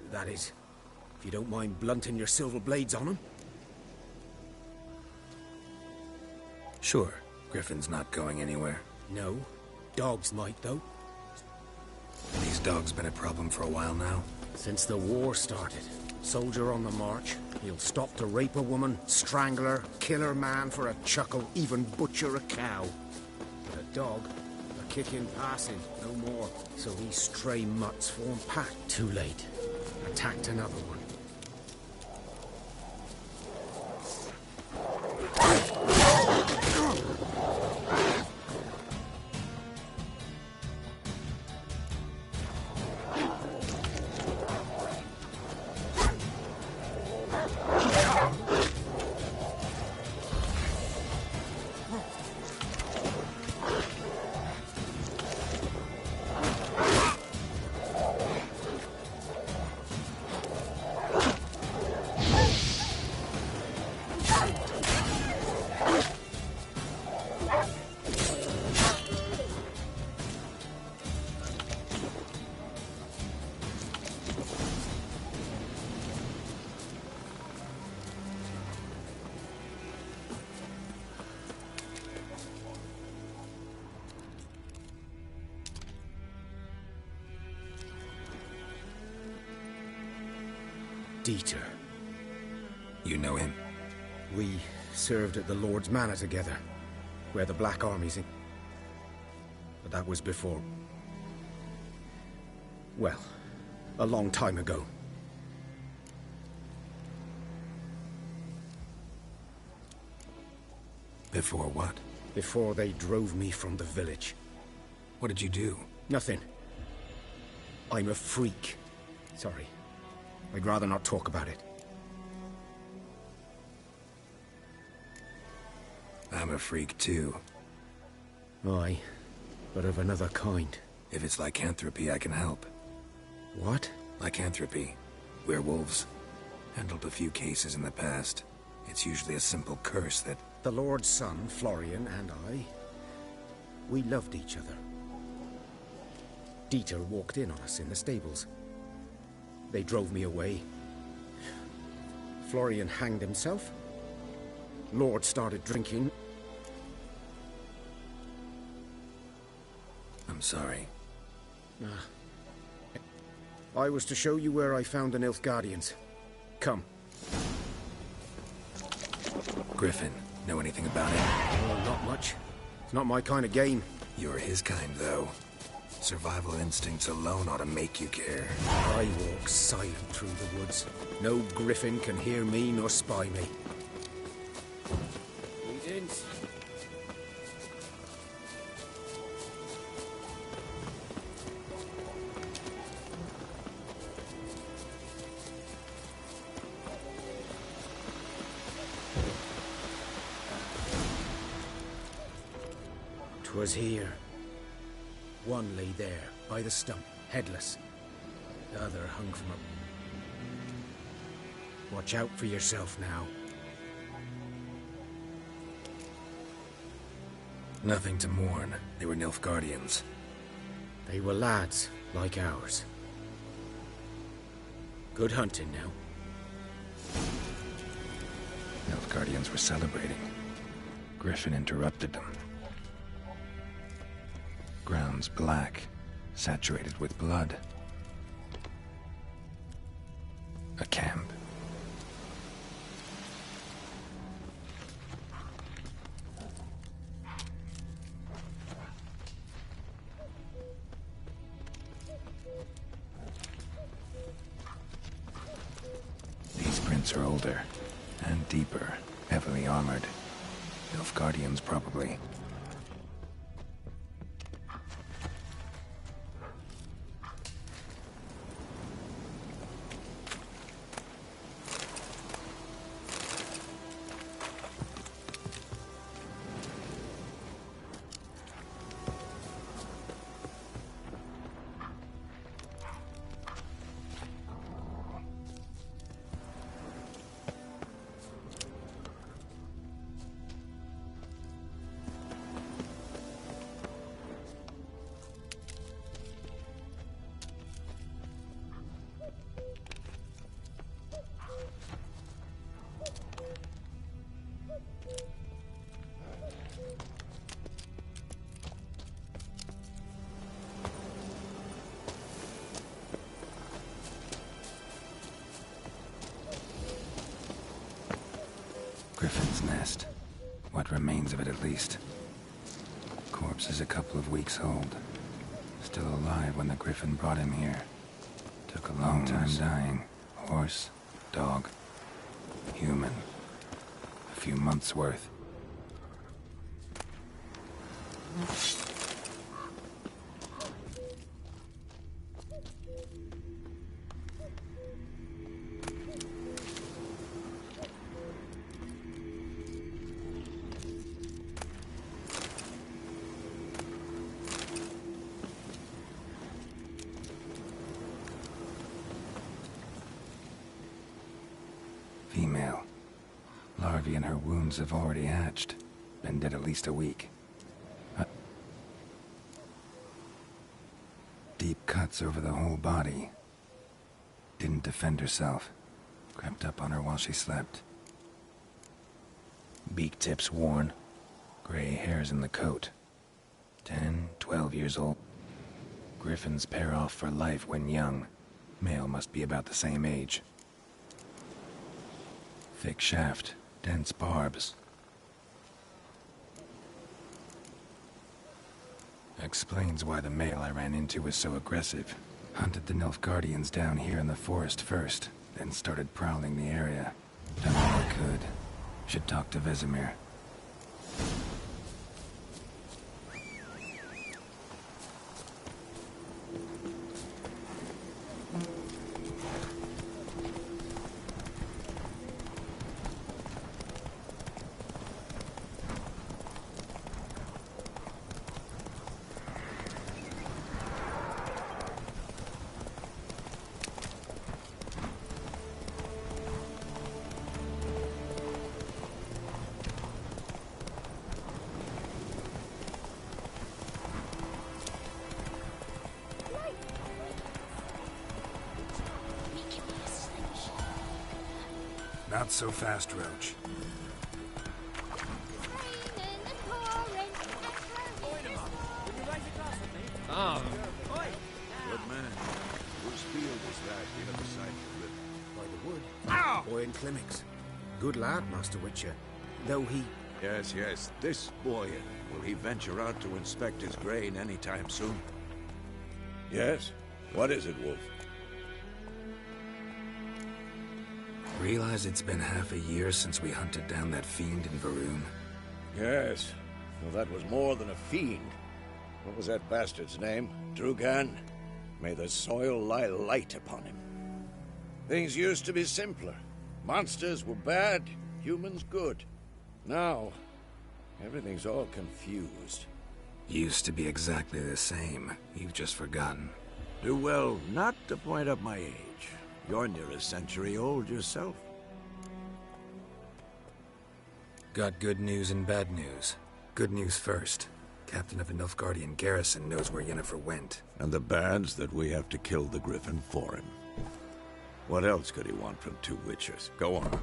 That is, If you don't mind blunting your silver blades on him. Sure, Griffin's not going anywhere. No, dogs might, though. These dogs been a problem for a while now? Since the war started. Soldier on the march. He'll stop to rape a woman, strangle her, kill her man for a chuckle, even butcher a cow. But a dog, a kick in passing, no more. So these stray mutts form pack. Too late. Attacked another one. Dieter. You know him? We served at the Lord's Manor together, where the Black Army's in. But that was before... well, a long time ago. Before what? Before they drove me from the village. What did you do? Nothing. I'm a freak. Sorry. I'd rather not talk about it. I'm a freak too. Aye, but of another kind. If it's lycanthropy, I can help. What? Lycanthropy. Werewolves. Handled a few cases in the past. It's usually a simple curse that... The Lord's son, Florian, and I... we loved each other. Dieter walked in on us in the stables. They drove me away. Florian hanged himself. Lord started drinking. I'm sorry. I was to show you where I found the Nilfgaardians. Come. Griffin, know anything about it? Oh, not much. It's not my kind of game. You're his kind, though. Survival instincts alone ought to make you care. I walk silent through the woods. No griffin can hear me nor spy me. Greetings. 'Twas here. One lay there, by the stump, headless. The other hung from a... Watch out for yourself now. Nothing to mourn. They were Nilfgaardians. They were lads, like ours. Good hunting now. Nilfgaardians were celebrating. Griffin interrupted them. Ground's black, saturated with blood. A camp. These prints are older and deeper, heavily armored. Nilfgaardians, probably. remains of it at least. Corpse is a couple of weeks old. Still alive when the Griffin brought him here. Took a long time dying. Horse, dog, human. A few months' worth. Female. Larvae in her wounds have already hatched. Been dead at least a week. Deep cuts over the whole body. Didn't defend herself. Crept up on her while she slept. Beak tips worn. Gray hairs in the coat. 10, 12 years old. Griffins pair off for life when young. Male must be about the same age. Thick shaft, dense barbs. Explains why the male I ran into was so aggressive. Hunted the Nilfgaardians down here in the forest first, then started prowling the area. Done all I could. Should talk to Vesemir. Not so fast, Roach. Ah, good man. Whose field is that the other side of the river? By the wood. Ow! Boy in Climmix. Good lad, Master Witcher. Though he... Yes, yes. This boy. Will he venture out to inspect his grain anytime soon? Yes? What is it, Wolf? Realize it's been half a year since we hunted down that fiend in Varun? Yes. Well, that was more than a fiend. What was that bastard's name? Drugan? May the soil lie light upon him. Things used to be simpler. Monsters were bad, humans good. Now, everything's all confused. Used to be exactly the same. You've just forgotten. Do well not to point up my age. You're near a century old yourself. Got good news and bad news. Good news first. Captain of the Nilfgaardian garrison knows where Yennefer went. And the bad's that we have to kill the Griffin for him. What else could he want from two Witchers? Go on.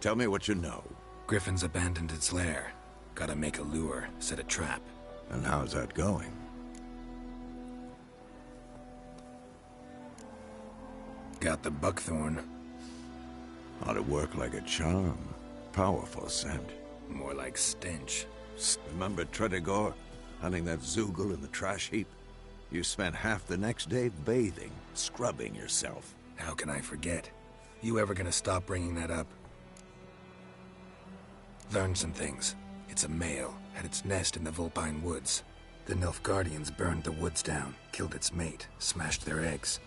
Tell me what you know. Griffin's abandoned its lair. Gotta make a lure, set a trap. And how's that going? Got the buckthorn. Ought to work like a charm. Powerful scent. More like stench. Remember Tredegor? Hunting that Zoogle in the trash heap? You spent half the next day bathing, scrubbing yourself. How can I forget? You ever gonna stop bringing that up? Learned some things. It's a male, had its nest in the Vulpine Woods. The Nilfgaardians burned the woods down, killed its mate, smashed their eggs.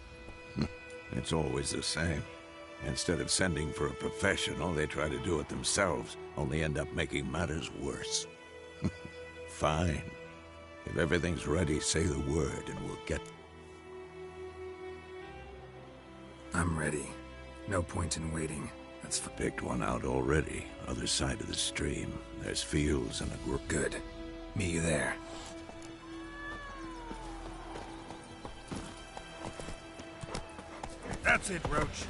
It's always the same. Instead of sending for a professional, they try to do it themselves, only end up making matters worse. Fine. If everything's ready, say the word and we'll get... I'm ready. No point in waiting. That's picked one out already. Other side of the stream. There's fields and a group. Good. Meet you there. That's it, Roach.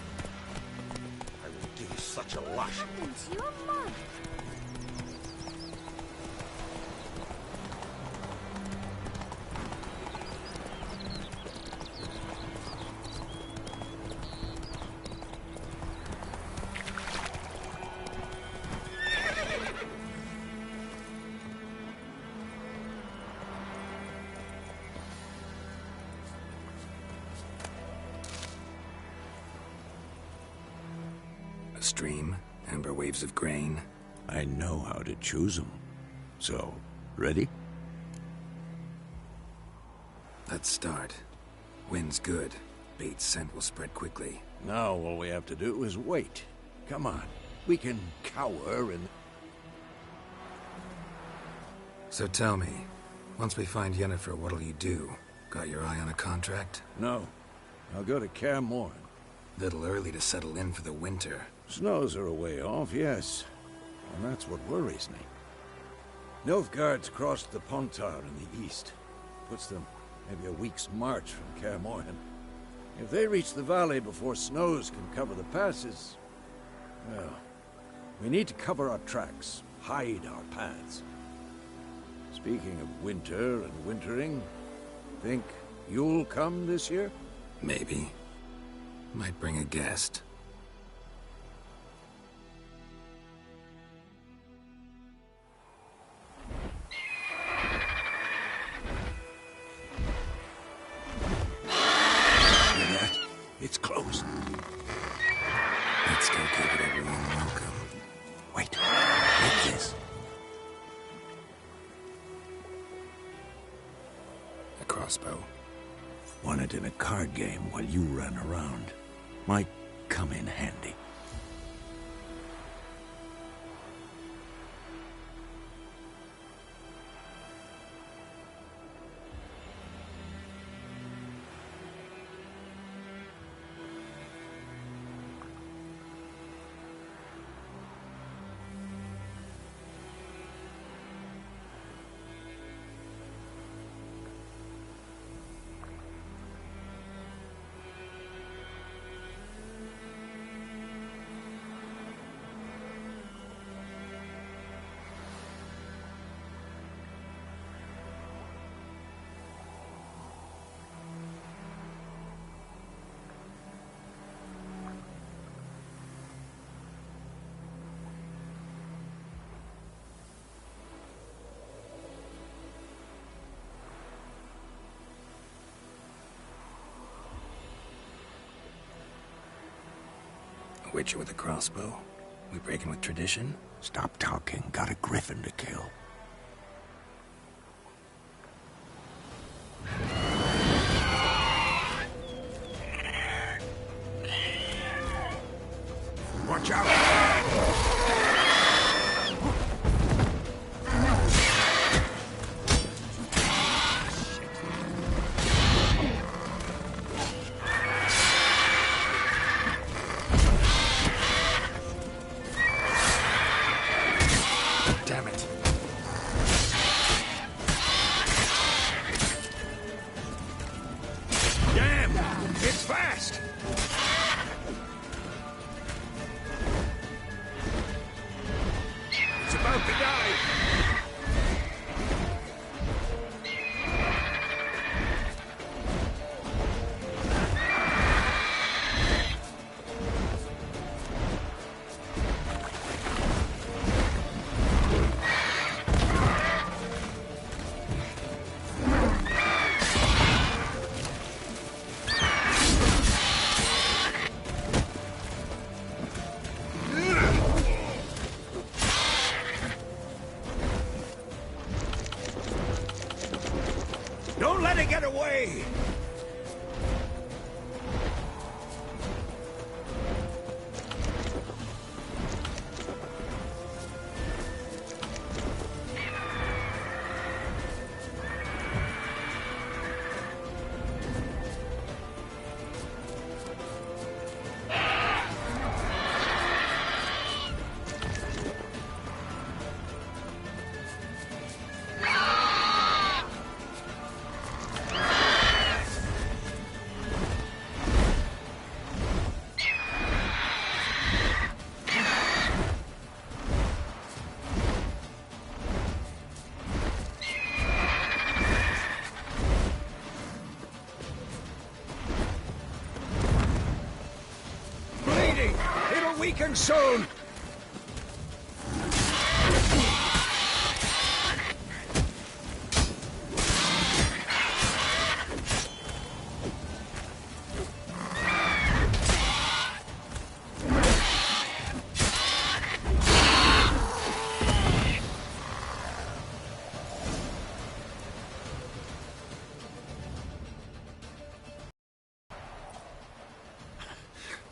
I will give you such a lash. What happened to your mug? Stream, amber waves of grain. I know how to choose them. So, ready? Let's start. Wind's good. Bait's scent will spread quickly. Now all we have to do is wait. Come on. We can cower and... So tell me, once we find Yennefer, what'll you do? Got your eye on a contract? No. I'll go to Kaer Morhen. Little early to settle in for the winter. Snows are a way off, yes. And that's what worries me. Nilfgaard's crossed the Pontar in the east. Puts them maybe a week's march from Kaer Morhen. If they reach the valley before snows can cover the passes... well, we need to cover our tracks, hide our paths. Speaking of winter and wintering, think you'll come this year? Maybe. Might bring a guest. It's closed. Let's go give it a warm welcome. Wait. Take this. A crossbow. Won it in a card game while you ran around. Might come in handy. A witcher with a crossbow? We breaking with tradition? Stop talking. Got a griffin to kill. Watch out! Don't let it get away! Weaken soon!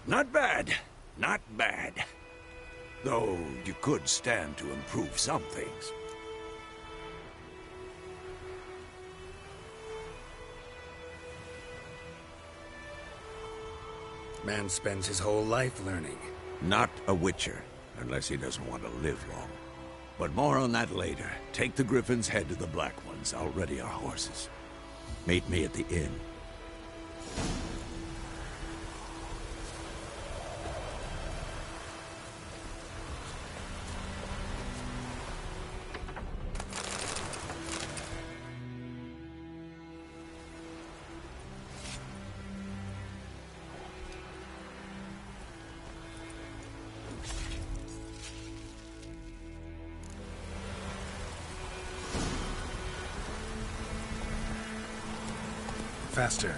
Not bad. Not bad. Though you could stand to improve some things. Man spends his whole life learning. Not a Witcher, unless he doesn't want to live long. But more on that later. Take the Griffin's head to the Black Ones. I'll ready our horses. Meet me at the inn. Faster.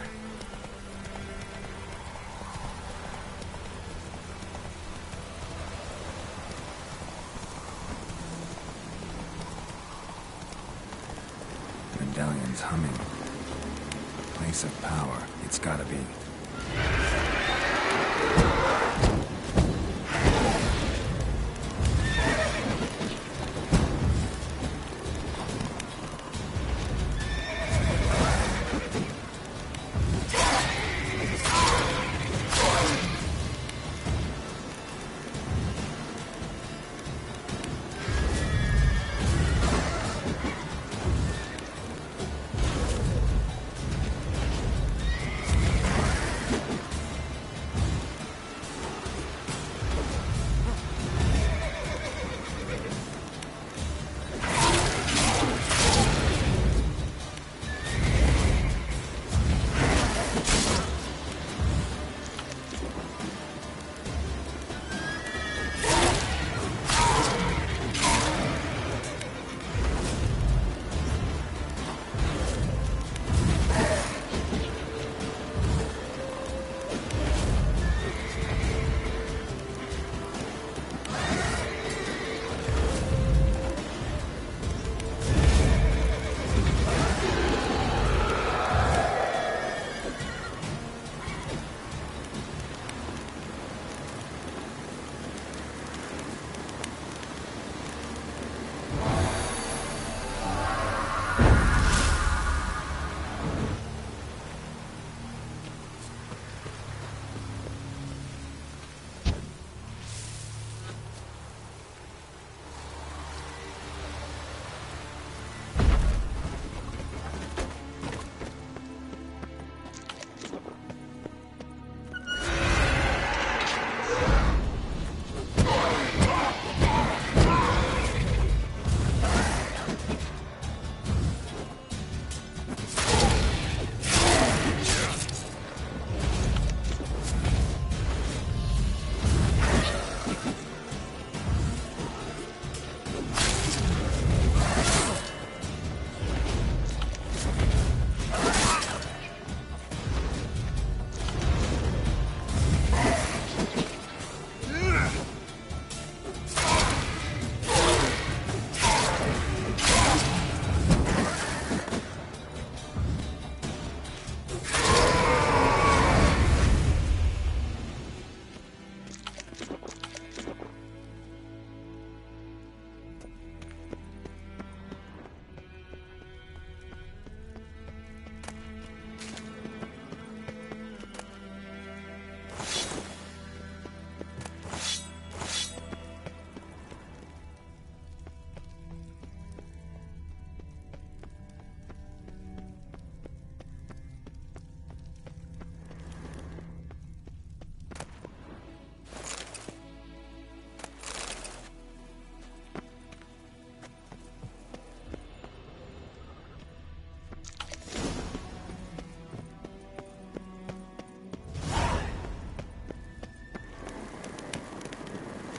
Medallion's humming. Place of power. It's gotta be.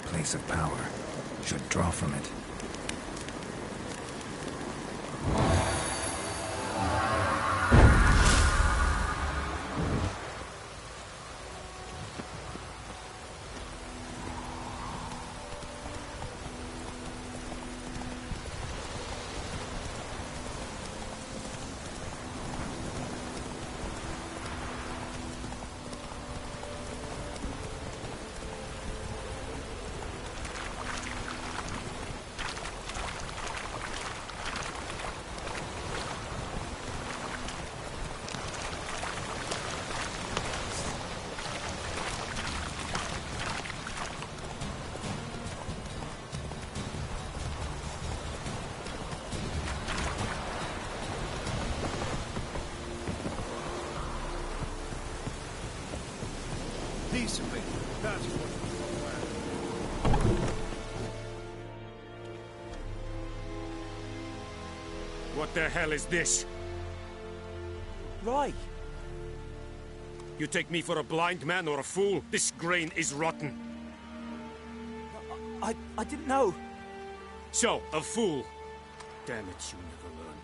Place of power. Should draw from it. decently. That's what What the hell is this? Right. You take me for a blind man or a fool? This grain is rotten. I didn't know. So, a fool. Damn it, you never learn.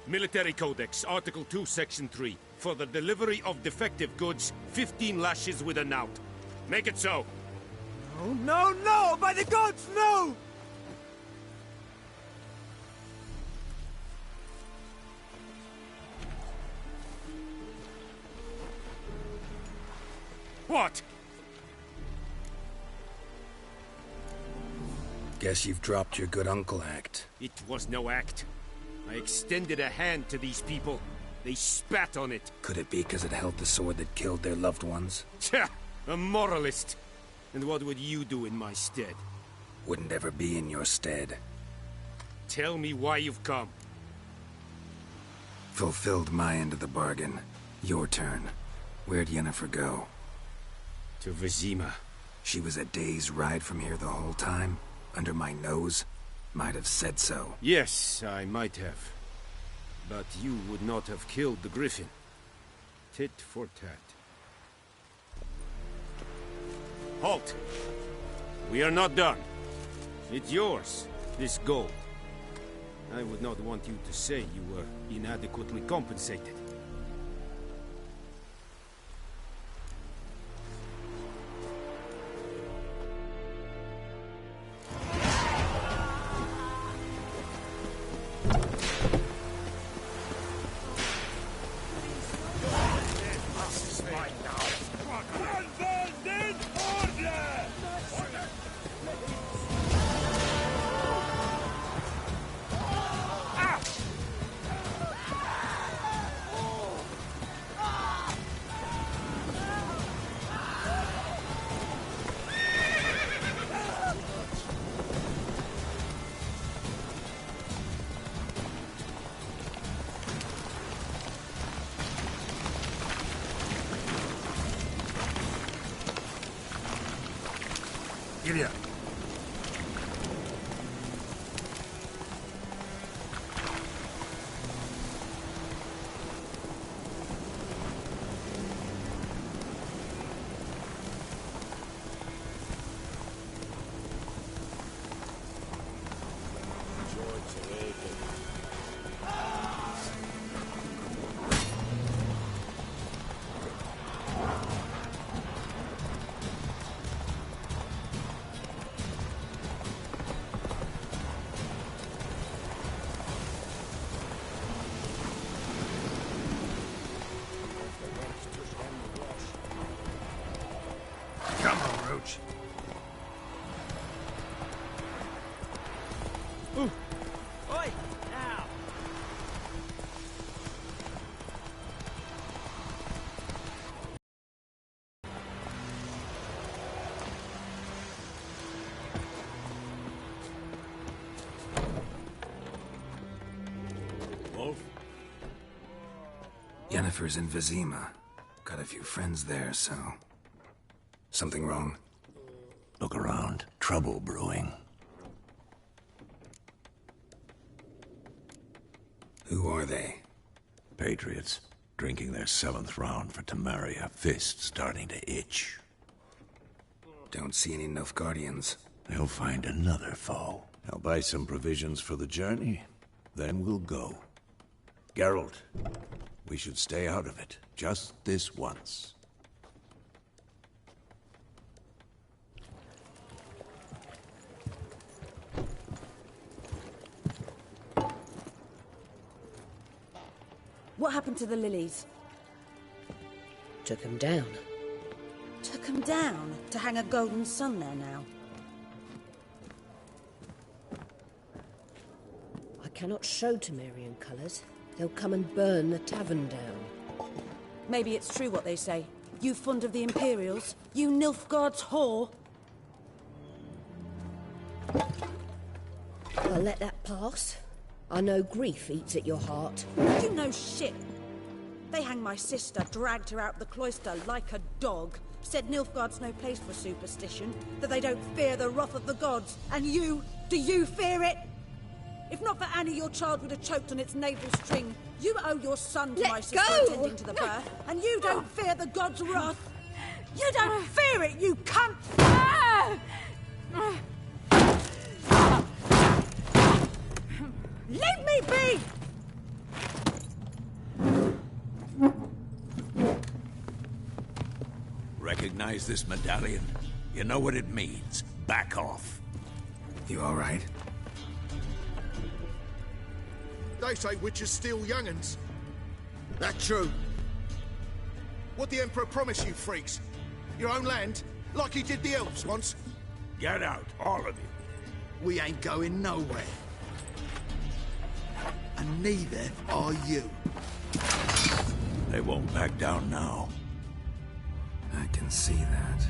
Military Codex, Article 2, Section 3. For the delivery of defective goods, 15 lashes with a knout. Make it so. No, no, no! By the gods, no! What? Guess you've dropped your good uncle act. It was no act. I extended a hand to these people. They spat on it. Could it be because it held the sword that killed their loved ones? Tja! A moralist! And what would you do in my stead? Wouldn't ever be in your stead. Tell me why you've come. Fulfilled my end of the bargain. Your turn. Where'd Yennefer go? To Vizima. She was a day's ride from here the whole time? Under my nose? Might have said so. Yes, I might have. But you would not have killed the Griffin. Tit for tat. Halt! We are not done. It's yours, this gold. I would not want you to say you were inadequately compensated. Giddy up. Oi! Now! Wolf? Yennefer's in Vizima. Got a few friends there, so... Something wrong? Look around. Trouble brewing. Who are they? Patriots. Drinking their 7th round for Temeria. Fist starting to itch. Don't see any Nilfgaardians. They'll find another foe. I'll buy some provisions for the journey. Then we'll go. Geralt, we should stay out of it. Just this once. What happened to the lilies? Took him down. Took him down to hang a golden sun there now. I cannot show Temerian colours. They'll come and burn the tavern down. Maybe it's true what they say. You fond of the Imperials? You Nilfgaard's whore? I'll let that pass. I know grief eats at your heart. You know shit. They hanged my sister, dragged her out the cloister like a dog. Said Nilfgaard's no place for superstition, that they don't fear the wrath of the gods. And you, do you fear it? If not for Annie, your child would have choked on its navel string. You owe your son to my sister attending to the birth, and you don't fear the gods' wrath. You don't fear it, you cunt! Leave me be! Recognize this medallion? You know what it means. Back off. You all right? They say witches steal young'uns. That true? What the Emperor promised you, freaks? Your own land? Like he did the elves once? Get out, all of you. We ain't going nowhere. And neither are you. They won't back down now. I can see that.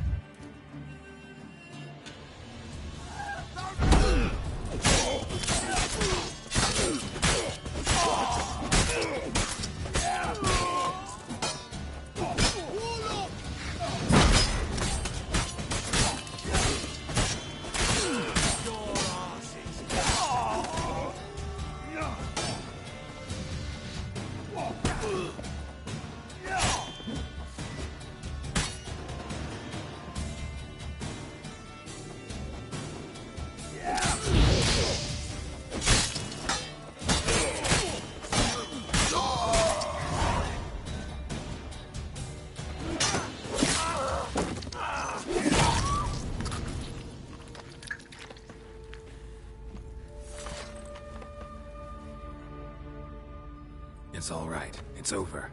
It's all right. It's over.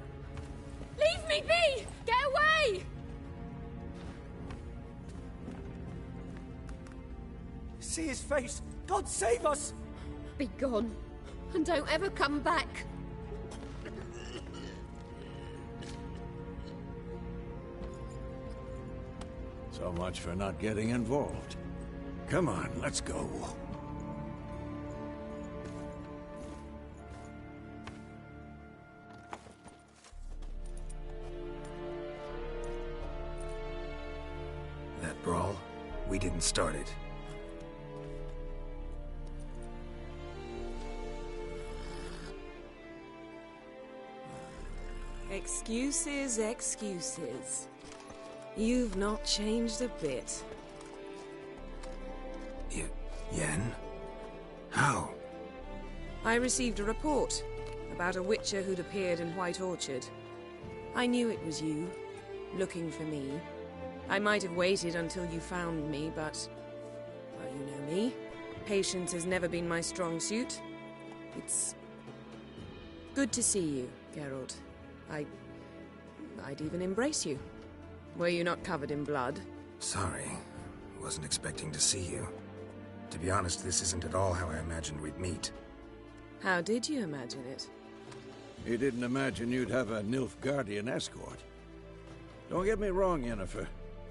Leave me be! Get away! See his face! God save us! Be gone, and don't ever come back. So much for not getting involved. Come on, let's go. That brawl, we didn't start it. Excuses, excuses. You've not changed a bit. Yen? How? I received a report about a witcher who'd appeared in White Orchard. I knew it was you, looking for me. I might have waited until you found me, but... well, you know me. Patience has never been my strong suit. It's... good to see you, Geralt. I'd even embrace you. Were you not covered in blood? Sorry. Wasn't expecting to see you. To be honest, this isn't at all how I imagined we'd meet. How did you imagine it? You didn't imagine you'd have a Nilfgaardian escort. Don't get me wrong, Yennefer.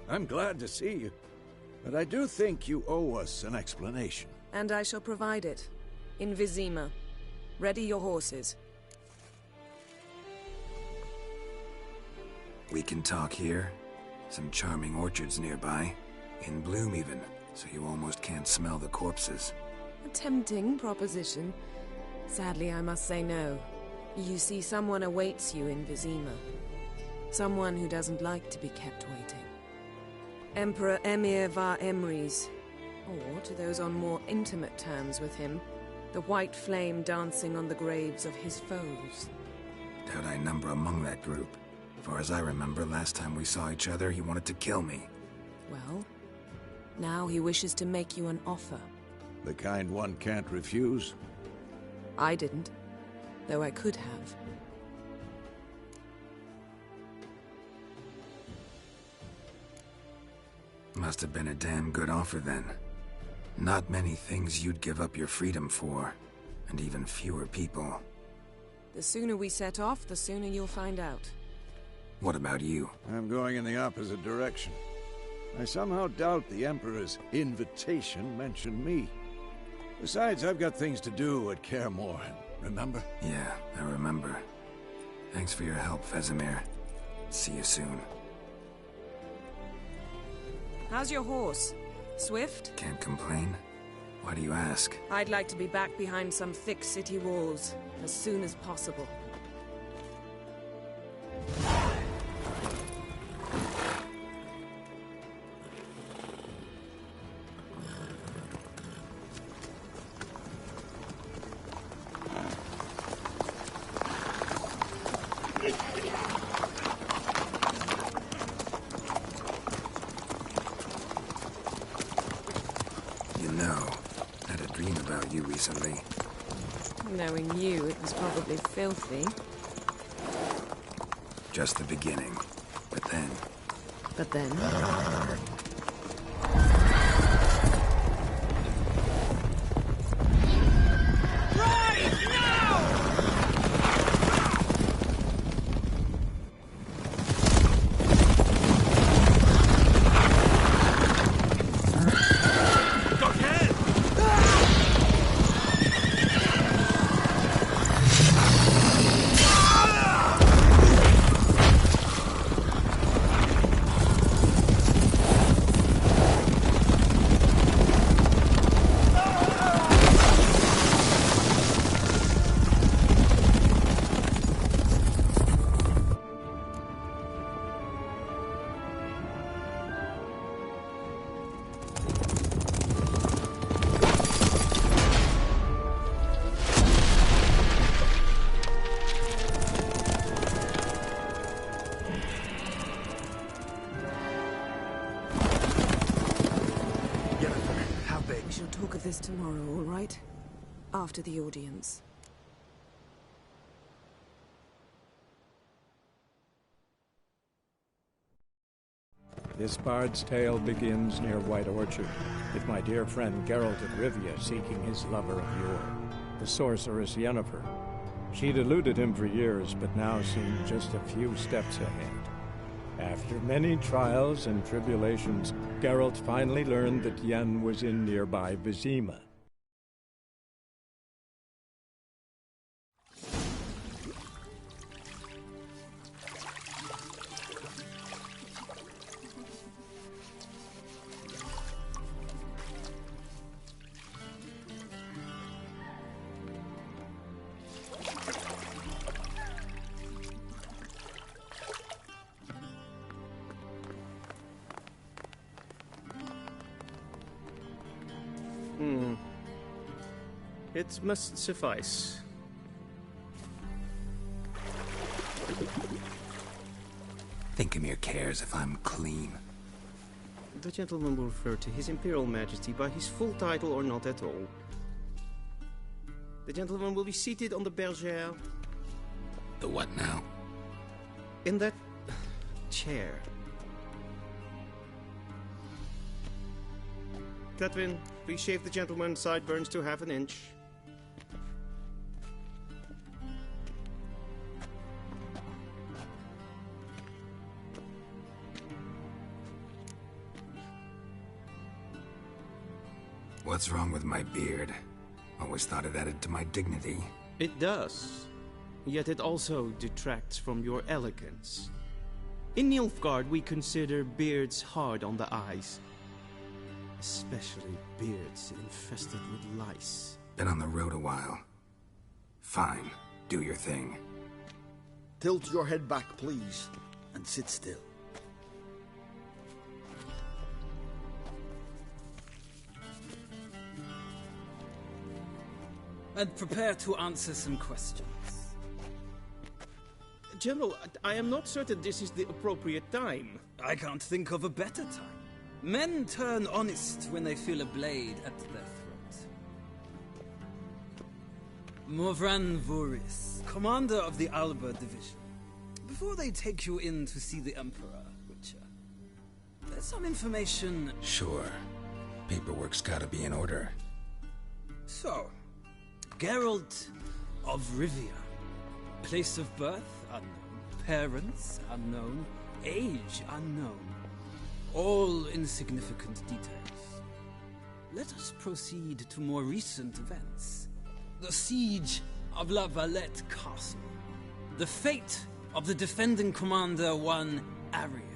I'm glad to see you. But I do think you owe us an explanation. And I shall provide it. In Vizima. Ready your horses. We can talk here. Some charming orchards nearby. In bloom even, so you almost can't smell the corpses. A tempting proposition. Sadly, I must say no. You see, someone awaits you in Vizima. Someone who doesn't like to be kept waiting. Emperor Emhyr var Emreis. Or, to those on more intimate terms with him, the white flame dancing on the graves of his foes. Doubt I number among that group. Far as I remember, last time we saw each other, he wanted to kill me. Well, now he wishes to make you an offer. The kind one can't refuse? I didn't, though I could have. Must have been a damn good offer then. Not many things you'd give up your freedom for, and even fewer people. The sooner we set off, the sooner you'll find out. What about you? I'm going in the opposite direction. I somehow doubt the Emperor's invitation mentioned me. Besides, I've got things to do at Kaer Morhen, remember? Yeah, I remember. Thanks for your help, Vesemir. See you soon. How's your horse? Swift? Can't complain. Why do you ask? I'd like to be back behind some thick city walls as soon as possible. Recently. Knowing you, it was probably filthy. Just the beginning. But then... But then? This tomorrow, all right? After the audience. This bard's tale begins near White Orchard, with my dear friend Geralt of Rivia seeking his lover of yore, the sorceress Yennefer. She'd eluded him for years, but now seemed just a few steps ahead. After many trials and tribulations, Geralt finally learned that Yen was in nearby Vizima. It must suffice. Thinkemere cares if I'm clean. The gentleman will refer to His Imperial Majesty by his full title or not at all. The gentleman will be seated on the bergère. The what now? In that chair. Cletwin, please shave the gentleman's sideburns to half an inch. What's wrong with my beard? Always thought it added to my dignity. It does. Yet it also detracts from your elegance. In Nilfgaard, we consider beards hard on the eyes. Especially beards infested with lice. Been on the road a while. Fine. Do your thing. Tilt your head back, please, and sit still. And prepare to answer some questions. General, I am not certain this is the appropriate time. I can't think of a better time. Men turn honest when they feel a blade at their throat. Morvran Voorhis, commander of the Alba Division. Before they take you in to see the Emperor, Witcher, there's some information... Sure. Paperwork's gotta be in order. So, Geralt of Rivia. Place of birth unknown. Parents unknown. Age unknown. All insignificant details. Let us proceed to more recent events. The siege of La Valette Castle. The fate of the defending commander, one Arian.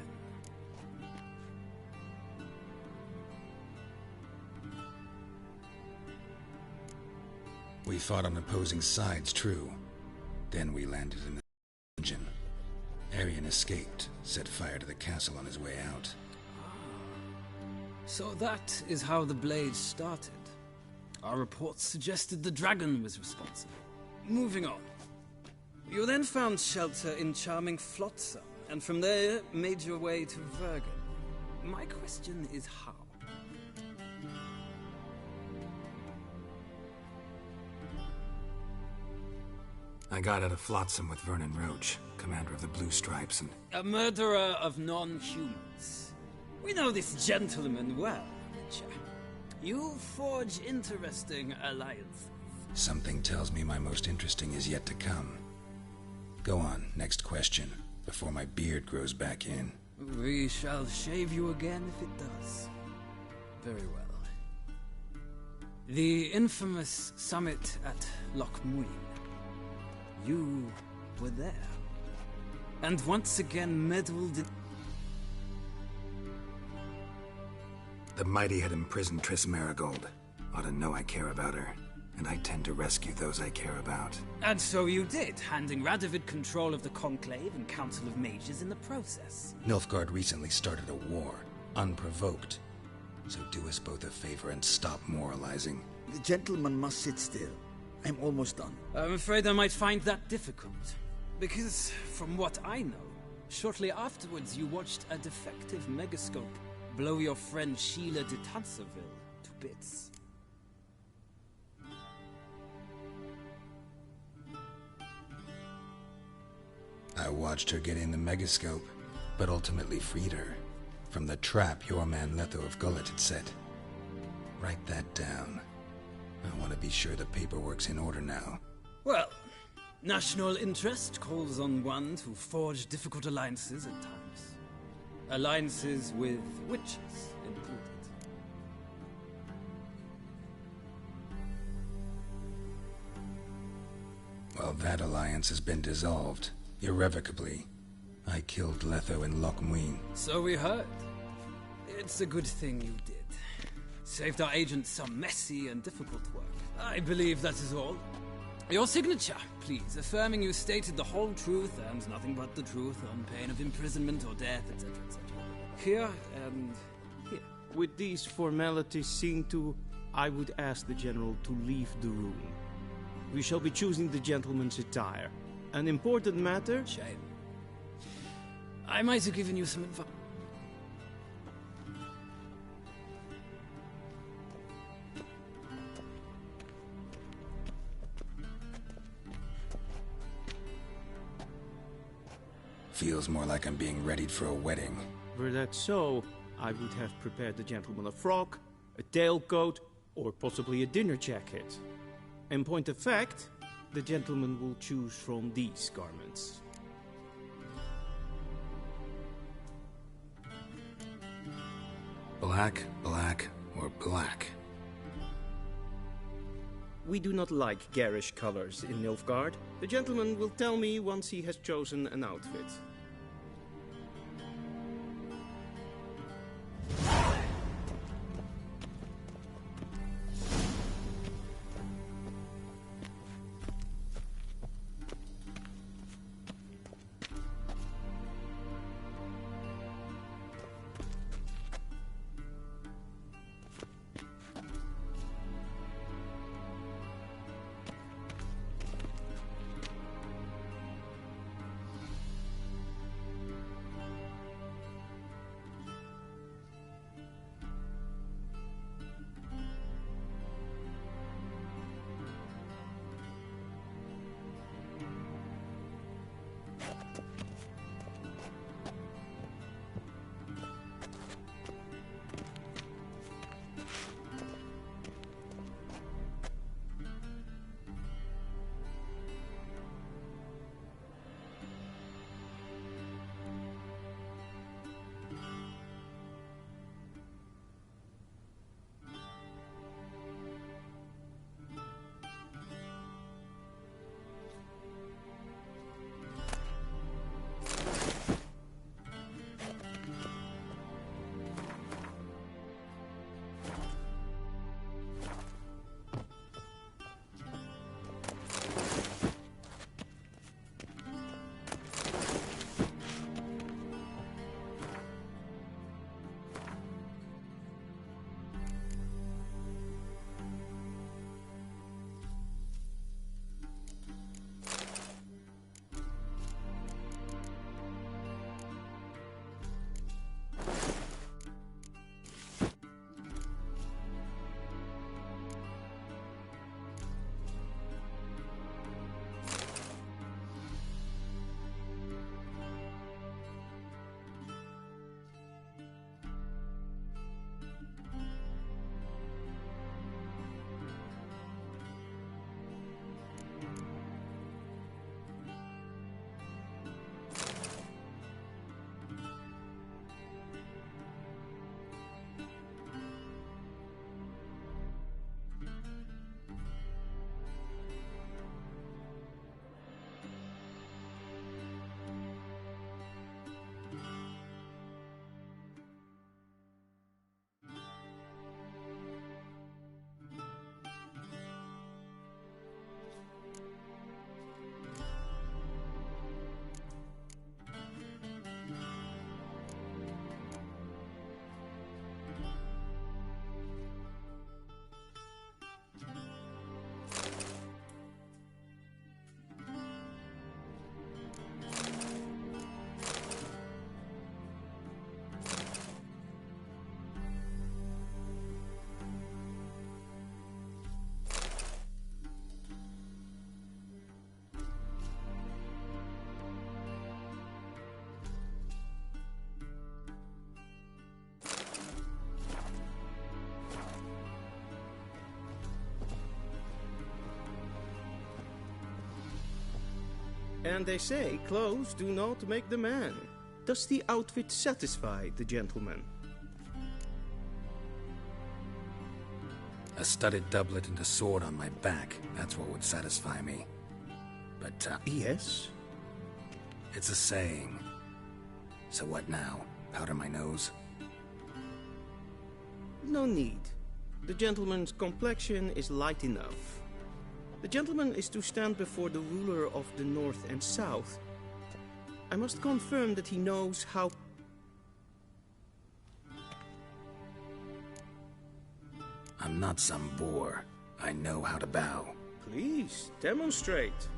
we fought on opposing sides, true. Then we landed in the dungeon. Arian escaped, set fire to the castle on his way out. So that is how the Blade started. Our reports suggested the dragon was responsible. Moving on. You then found shelter in charming Flotsam, and from there made your way to Vergen. My question is how? I got out of Flotsam with Vernon Roach, commander of the Blue Stripes, and... A murderer of non-humans. We know this gentleman well, Witcher. You forge interesting alliances. Something tells me my most interesting is yet to come. Go on, next question, before my beard grows back in. We shall shave you again if it does. Very well. The infamous summit at Loch Muin. You were there. And once again meddled in... The Mighty had imprisoned Triss Marigold. Ought to know I care about her. And I tend to rescue those I care about. And so you did, handing Radovid control of the Conclave and Council of Mages in the process. Nilfgaard recently started a war, unprovoked. So do us both a favor and stop moralizing. The gentleman must sit still. I'm almost done. I'm afraid I might find that difficult. Because, from what I know, shortly afterwards you watched a defective megascope blow your friend Sheila de Tanserville to bits. I watched her get in the megascope, but ultimately freed her from the trap your man Letho of Gullet had set. Write that down. I want to be sure the paperwork's in order now. Well, national interest calls on one to forge difficult alliances at times. Alliances with witches included. Well, that alliance has been dissolved. Irrevocably. I killed Letho in Loch Muin. So we heard. It's a good thing you did. Saved our agent some messy and difficult work. I believe that is all. Your signature, please, affirming you stated the whole truth and nothing but the truth on pain of imprisonment or death, etc., etc. Here and here. With these formalities seen to, I would ask the General to leave the room. We shall be choosing the gentleman's attire. An important matter? Shame. I might have given you some advice. Feels more like I'm being readied for a wedding. Were that so, I would have prepared the gentleman a frock, a tailcoat, or possibly a dinner jacket. In point of fact, the gentleman will choose from these garments. Black, black, or black? We do not like garish colors in Nilfgaard. The gentleman will tell me once he has chosen an outfit. And they say clothes do not make the man. Does the outfit satisfy the gentleman? A studded doublet and a sword on my back, that's what would satisfy me. But, Yes? it's a saying. So what now? Powder my nose? No need. The gentleman's complexion is light enough. The gentleman is to stand before the ruler of the North and South. I must confirm that he knows how... I'm not some boor. I know how to bow. Please, demonstrate.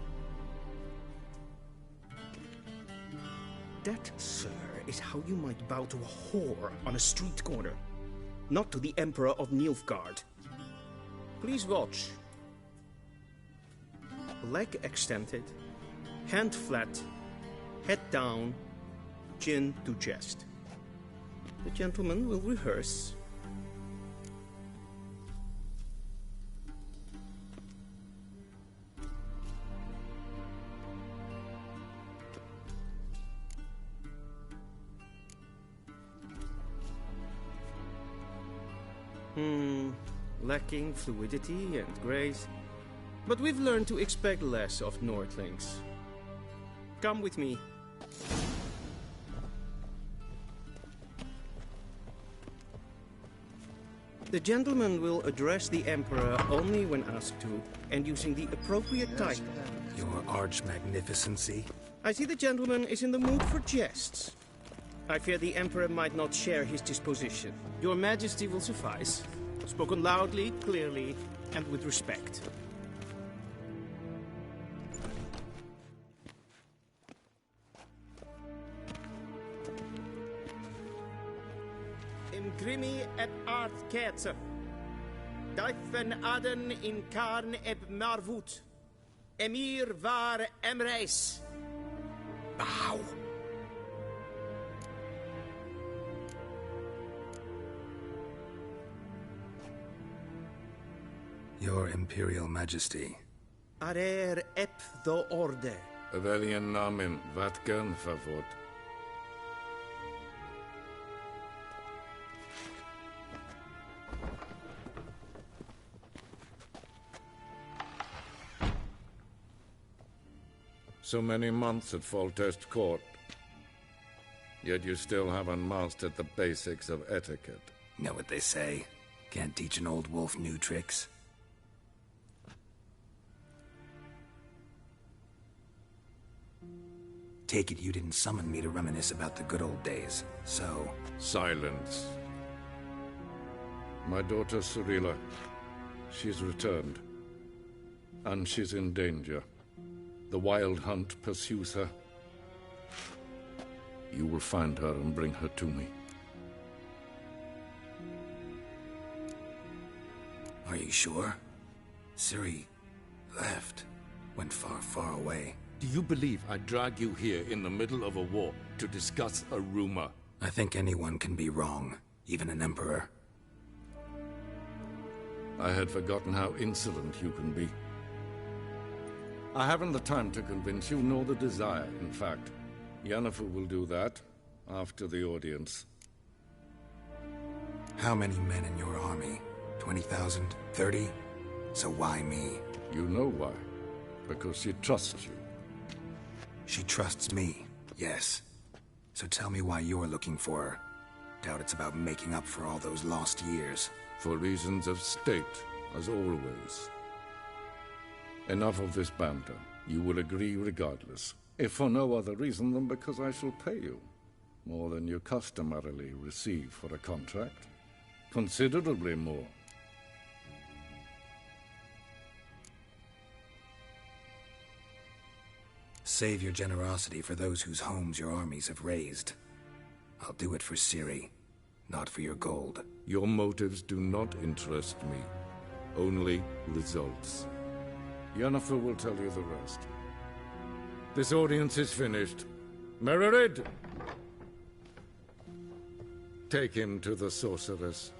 That, sir, is how you might bow to a whore on a street corner. Not to the Emperor of Nilfgaard. Please watch. Leg extended, hand flat, head down, chin to chest. The gentleman will rehearse. Lacking fluidity and grace. But we've learned to expect less of Nordlings. Come with me. The gentleman will address the Emperor only when asked to, and using the appropriate title. Your arch-magnificency? I see the gentleman is in the mood for jests. I fear the Emperor might not share his disposition. Your Majesty will suffice. Spoken loudly, clearly, and with respect. Imgrimi et art ketzer. Daifen aden in karn eb marvut. Emir var emreis. Bow. Your Imperial Majesty. Arer ep the orde. Welchen Namen, wat gern favort? So many months at Foltest Court. Yet you still haven't mastered the basics of etiquette. Know what they say? Can't teach an old wolf new tricks. Take it you didn't summon me to reminisce about the good old days, so... Silence. My daughter Cirilla, she's returned. And she's in danger. The Wild Hunt pursues her. You will find her and bring her to me. Are you sure? Ciri left. Went far, far away. Do you believe I'd drag you here in the middle of a war to discuss a rumor? I think anyone can be wrong, even an emperor. I had forgotten how insolent you can be. I haven't the time to convince you, nor the desire, in fact. Yennefer will do that after the audience. How many men in your army? 20,000? 30? So why me? You know why. Because she trusts you. She trusts me, yes. So tell me why you're looking for her. Doubt it's about making up for all those lost years. For reasons of state, as always. Enough of this banter. You will agree regardless. If for no other reason than because I shall pay you. More than you customarily receive for a contract. Considerably more. Save your generosity for those whose homes your armies have razed. I'll do it for Ciri, not for your gold. Your motives do not interest me. Only results. Yennefer will tell you the rest. This audience is finished. Mererid! Take him to the sorceress.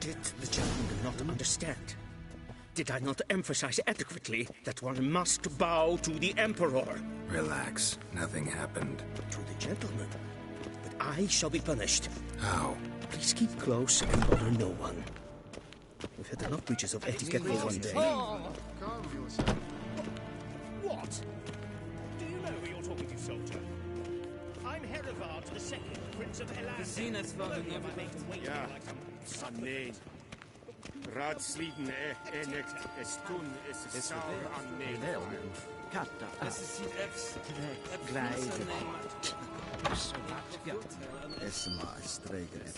Did the gentleman not understand? Did I not emphasize adequately that one must bow to the Emperor? Relax. Nothing happened. To the gentleman. But I shall be punished. How? Please keep close and bother no one. We've had enough breaches of etiquette for one day. What? Do you know who you're talking to, soldier? I'm Herivard II, Prince of Elan. The Zenith voted never Ja, nee. Raadsleden enet estun es saur an nee. Katta. Es ist die Fs. Esma sträger.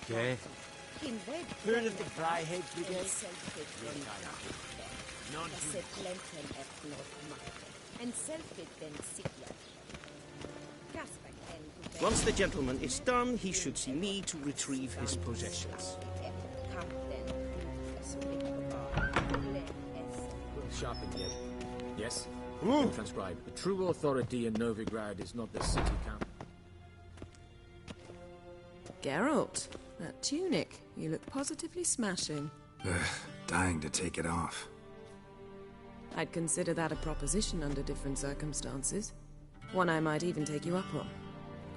Okay. Heard of the Freiheit Brigade? Once the gentleman is done, he should see me to retrieve his possessions. Sharpened yet? Yes? Transcribe. The true authority in Novigrad is not the city council. Geralt, that tunic. You look positively smashing. Dying to take it off. I'd consider that a proposition under different circumstances. One I might even take you up on.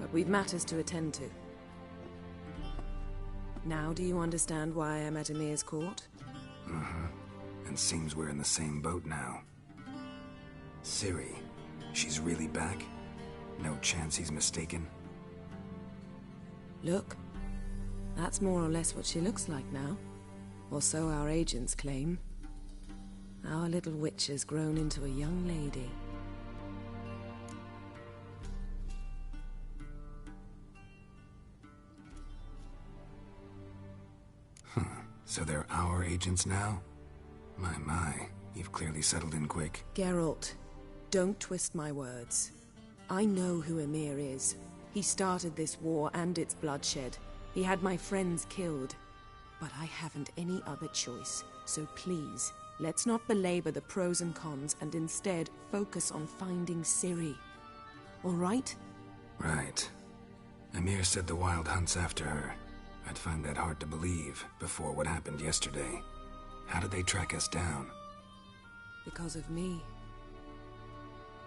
But we've matters to attend to. Now do you understand why I'm at Emir's court? Mm-hmm. And seems we're in the same boat now. Ciri, she's really back? No chance he's mistaken? Look, that's more or less what she looks like now. Or so our agents claim. Our little witch has grown into a young lady. So they're our agents now? My, you've clearly settled in quick. Geralt, don't twist my words. I know who Emir is. He started this war and its bloodshed. He had my friends killed. But I haven't any other choice. So please, let's not belabor the pros and cons and instead focus on finding Ciri. All right? Right. Emir said the Wild Hunt's after her. I'd find that hard to believe before what happened yesterday. How did they track us down? Because of me.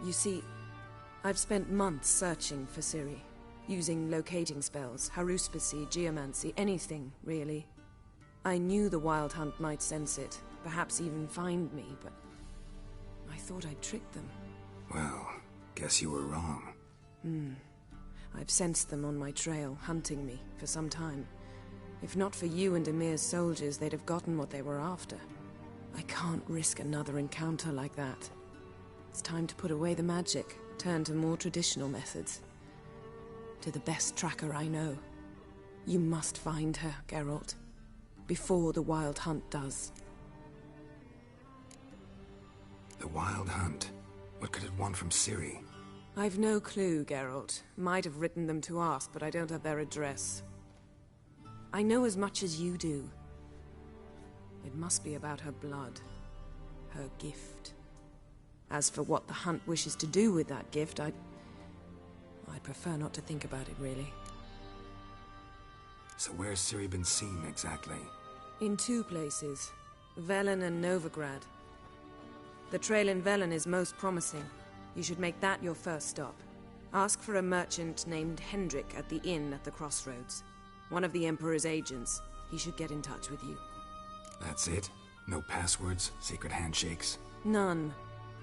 You see, I've spent months searching for Ciri. Using locating spells, haruspicy, geomancy, anything, really. I knew the Wild Hunt might sense it, perhaps even find me, but I thought I'd tricked them. Well, guess you were wrong. I've sensed them on my trail, hunting me, for some time. If not for you and Emir's soldiers, they'd have gotten what they were after. I can't risk another encounter like that. It's time to put away the magic, turn to more traditional methods. To the best tracker I know. You must find her, Geralt. Before the Wild Hunt does. The Wild Hunt? What could it want from Ciri? I've no clue, Geralt. Might have written them to ask, but I don't have their address. I know as much as you do. It must be about her blood. Her gift. As for what the Hunt wishes to do with that gift, I'd prefer not to think about it, really. So where's Ciri been seen, exactly? In two places. Velen and Novigrad. The trail in Velen is most promising. You should make that your first stop. Ask for a merchant named Hendrik at the inn at the crossroads. One of the Emperor's agents. He should get in touch with you. That's it? No passwords? Secret handshakes? None.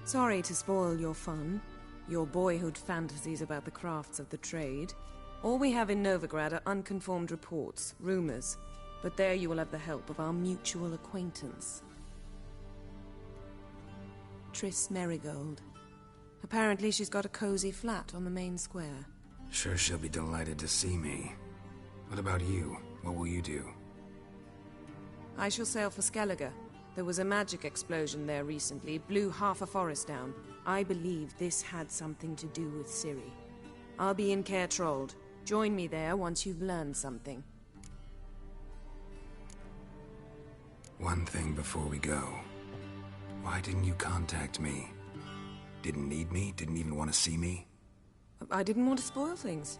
Sorry to spoil your fun. Your boyhood fantasies about the crafts of the trade. All we have in Novigrad are unconformed reports, rumors. But there you will have the help of our mutual acquaintance. Triss Merigold. Apparently she's got a cozy flat on the main square. Sure she'll be delighted to see me. What about you? What will you do? I shall sail for Skellige. There was a magic explosion there recently, blew half a forest down. I believe this had something to do with Ciri. I'll be in Caer Trolde. Join me there once you've learned something. One thing before we go. Why didn't you contact me? Didn't need me? Didn't even want to see me? I didn't want to spoil things.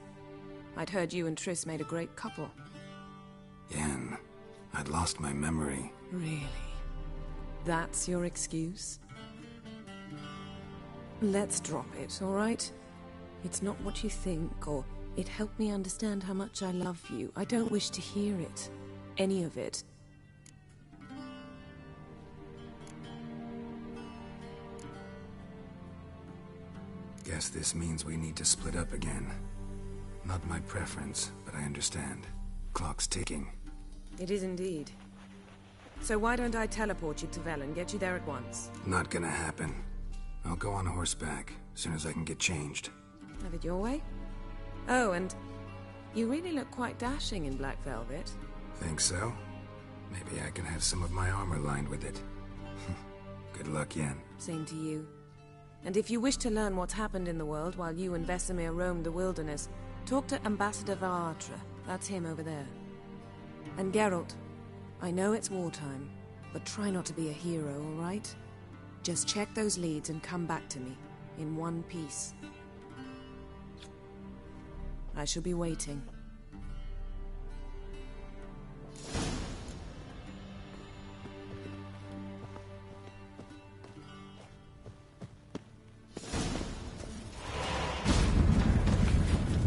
I'd heard you and Triss made a great couple. Yen, I'd lost my memory. Really? That's your excuse? Let's drop it, all right? It's not what you think, or it helped me understand how much I love you. I don't wish to hear it. Any of it. Guess this means we need to split up again. Not my preference, but I understand. Clock's ticking. It is indeed. So why don't I teleport you to Vel and get you there at once? Not gonna happen. I'll go on horseback, as soon as I can get changed. Have it your way? Oh, and you really look quite dashing in black velvet. Think so? Maybe I can have some of my armor lined with it. Good luck, Yen. Same to you. And if you wish to learn what's happened in the world while you and Vesemir roamed the wilderness, talk to Ambassador Varatra. That's him over there. And Geralt, I know it's wartime, but try not to be a hero, all right? Just check those leads and come back to me, in one piece. I shall be waiting.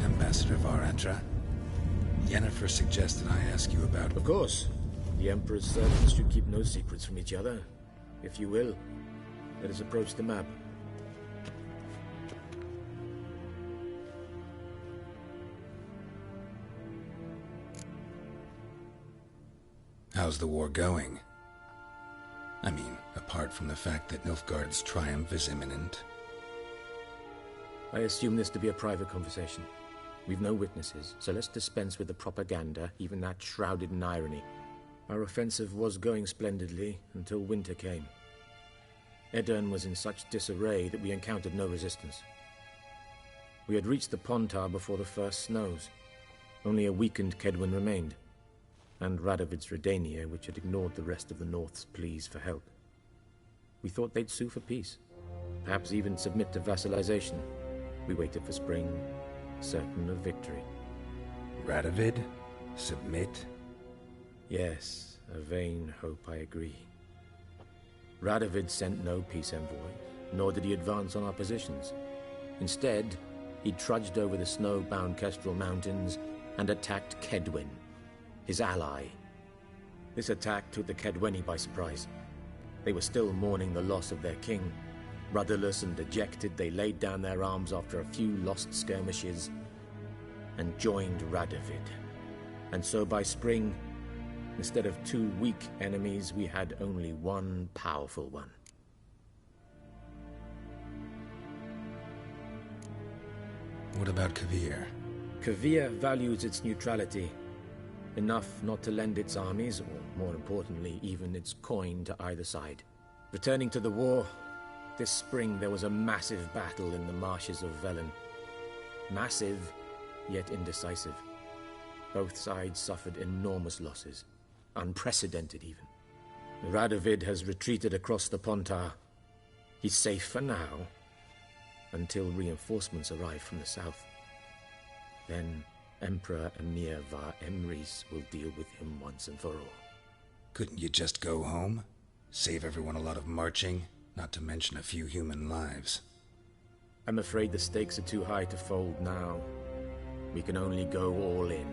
Ambassador Varatra, Yennefer suggested I ask you about... Of course. The Emperor's servants should keep no secrets from each other. If you will, let us approach the map. How's the war going? I mean, apart from the fact that Nilfgaard's triumph is imminent. I assume this to be a private conversation. We've no witnesses, so let's dispense with the propaganda, even that shrouded in irony. Our offensive was going splendidly until winter came. Edirn was in such disarray that we encountered no resistance. We had reached the Pontar before the first snows. Only a weakened Kedwen remained, and Radovid's Redania, which had ignored the rest of the North's pleas for help. We thought they'd sue for peace, perhaps even submit to vassalization. We waited for spring, certain of victory. Radovid? Submit? Yes, a vain hope, I agree. Radovid sent no peace envoys, nor did he advance on our positions. Instead, he trudged over the snow-bound Kestrel Mountains and attacked Kedwen, his ally. This attack took the Kedweni by surprise. They were still mourning the loss of their king. Rudderless and dejected, they laid down their arms after a few lost skirmishes and joined Radovid. And so by spring, instead of two weak enemies, we had only one powerful one. What about Kovir? Kovir values its neutrality, enough not to lend its armies, or more importantly, even its coin to either side. Returning to the war, this spring there was a massive battle in the marshes of Velen. Massive, yet indecisive. Both sides suffered enormous losses. Unprecedented, even. Radovid has retreated across the Pontar. He's safe for now, until reinforcements arrive from the south. Then Emperor Emir var Emrys will deal with him once and for all. Couldn't you just go home? Save everyone a lot of marching, not to mention a few human lives. I'm afraid the stakes are too high to fold now. We can only go all in.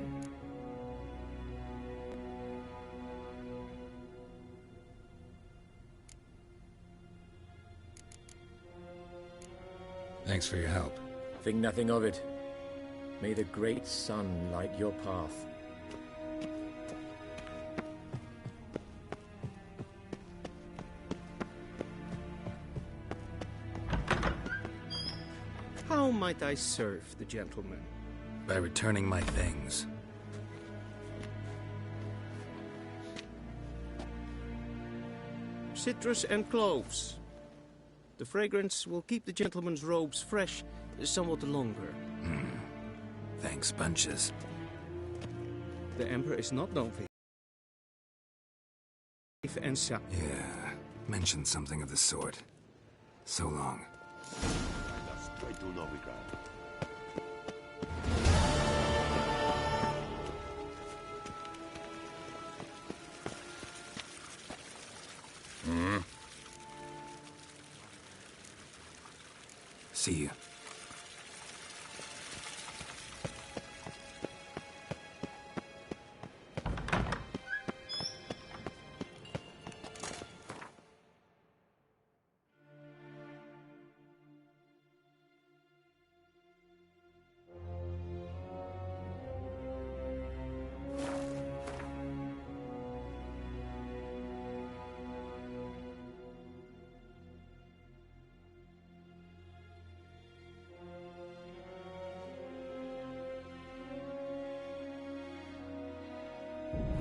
Thanks for your help. Think nothing of it. May the great sun light your path. How might I serve the gentleman? By returning my things. Citrus and cloves. The fragrance will keep the gentleman's robes fresh somewhat longer. Thanks, bunches. The Emperor is not known for and so. Yeah, mentioned something of the sort. So long. See you.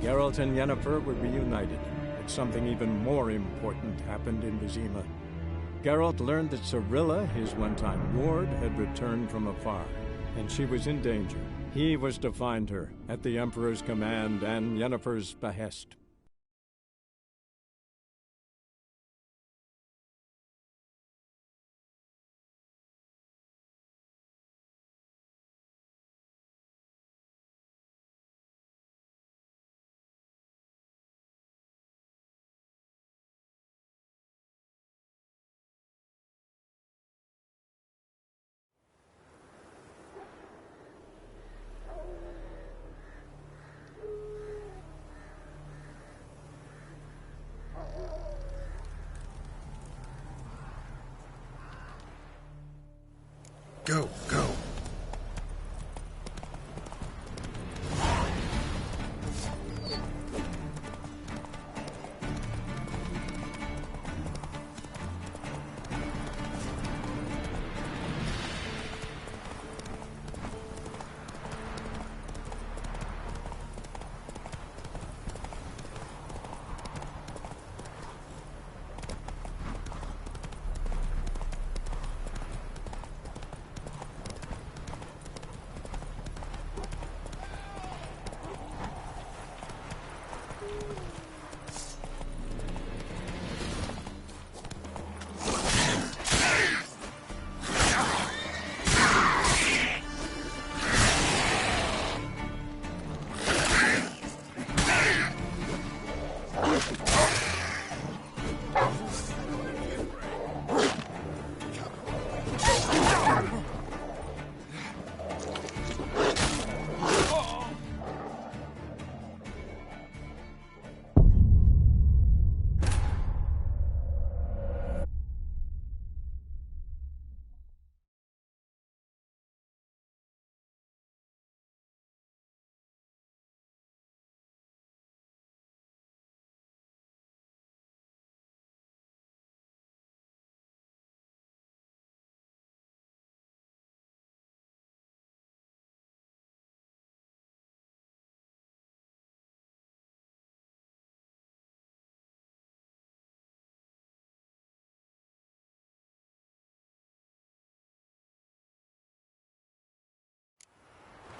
Geralt and Yennefer were reunited, but something even more important happened in Vizima. Geralt learned that Cirilla, his one-time ward, had returned from afar, and she was in danger. He was to find her, at the Emperor's command and Yennefer's behest. Go, go.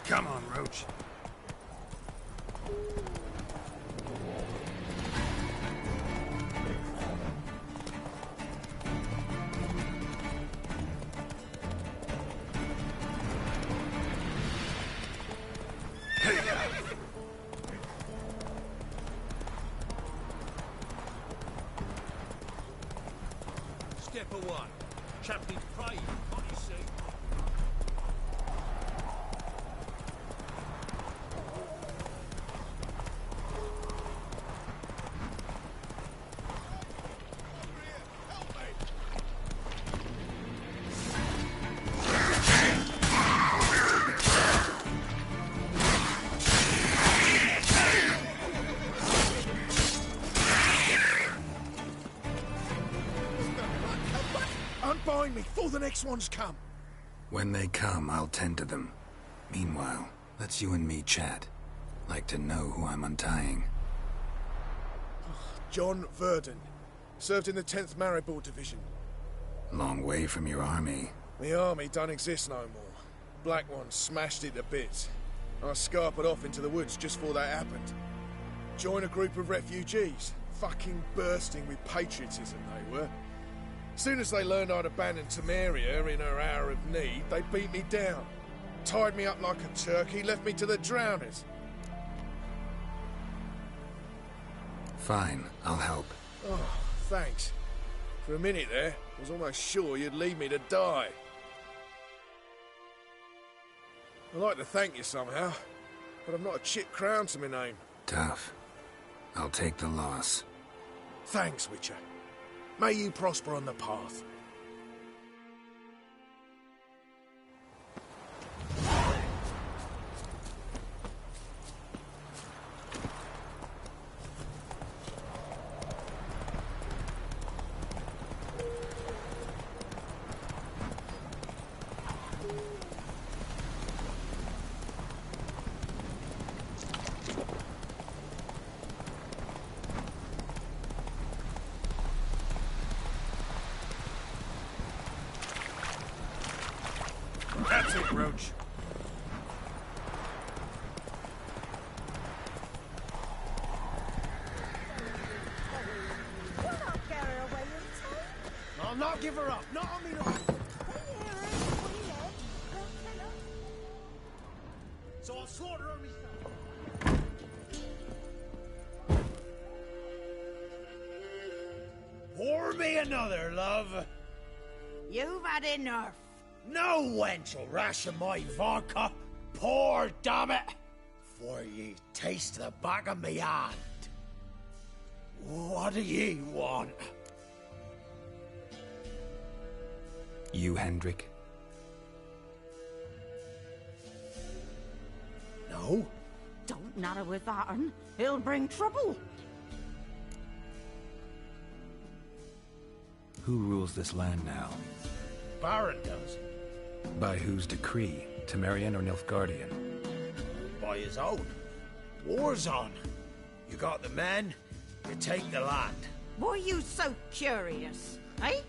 Come on, Roach. Step away. Chaplain Prey, can't you see? Unbind me before the next ones come. When they come, I'll tend to them. Meanwhile, let's you and me chat. Like to know who I'm untying. John Verdon. Served in the 10th Maribor Division. Long way from your army. The army don't exist no more. Black Ones smashed it to bits. I scarpered off into the woods just before that happened. Joined a group of refugees. Fucking bursting with patriotism they were. Soon as they learned I'd abandoned Temeria in her hour of need, they beat me down. Tied me up like a turkey, left me to the drowners. Fine, I'll help. Oh, Thanks. For a minute there, I was almost sure you'd leave me to die. I'd like to thank you somehow, but I've not a chip crown to my name. Tough. I'll take the loss. Thanks, Witcher. May you prosper on the path. That's it, Roach. I'll not give her up. Not on me, no. So I'll slaughter her myself. Pour me another, love. You've had enough. No wench will ration my vodka. Pour, damn it. For ye taste the back of me hand. What do ye want? You, Hendrik? No? Don't natter with that un. He'll bring trouble. Who rules this land now? Baron does. By whose decree? Temerian or Nilfgaardian? By his own. War's on. You got the men, you take the land. Why are you so curious, eh?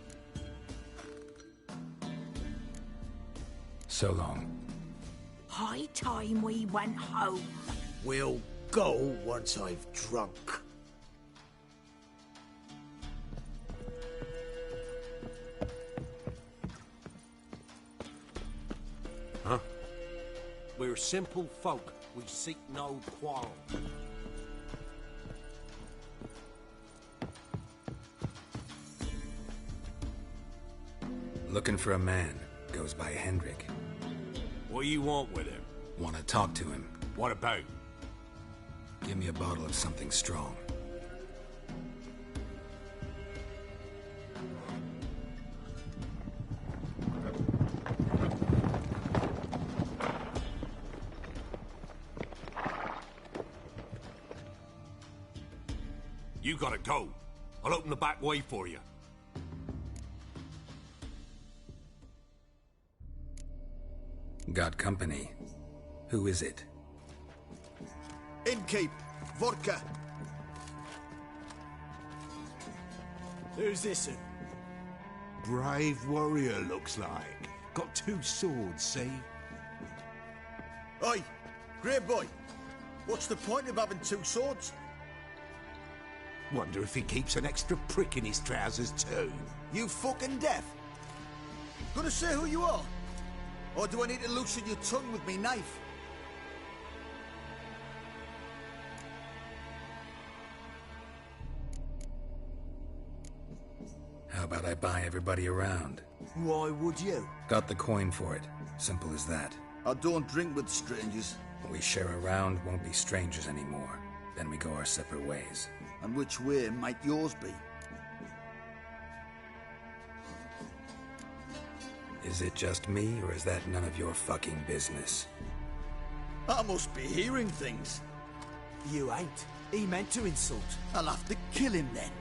So long. High time we went home. We'll go once I've drunk. Huh? We're simple folk. We seek no quarrel. Looking for a man. Goes by Hendrik. What do you want with him? Want to talk to him. What about? Give me a bottle of something strong. You gotta go. I'll open the back way for you. Got company. Who is it? Innkeep, vodka. Who's this? Brave warrior, looks like. Got 2 swords, see? Oi, great boy. What's the point of having 2 swords? Wonder if he keeps an extra prick in his trousers too. You fucking deaf? Gonna say who you are? Or do I need to loosen your tongue with me knife? How about I buy everybody around? Why would you? Got the coin for it. Simple as that. I don't drink with strangers. We share a round, won't be strangers anymore. Then we go our separate ways. And which way might yours be? Is it just me, or is that none of your fucking business? I must be hearing things. You ain't. He meant to insult. I'll have to kill him then.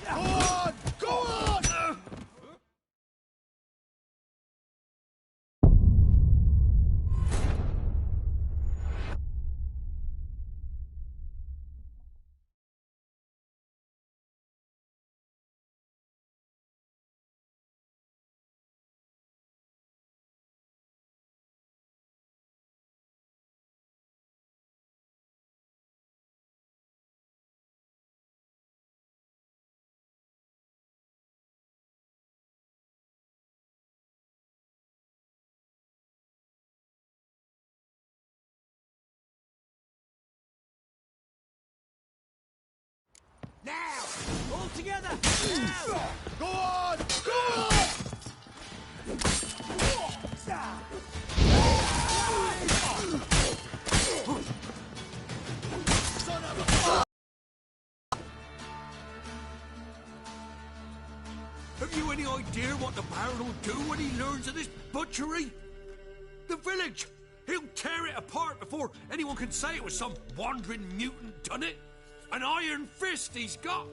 Go on! Go on! Now! All together! Go on! Go on! Son of a... Have you any idea what the Baron will do when he learns of this butchery? The village! He'll tear it apart before anyone can say it was some wandering mutant done it. An iron fist he's got!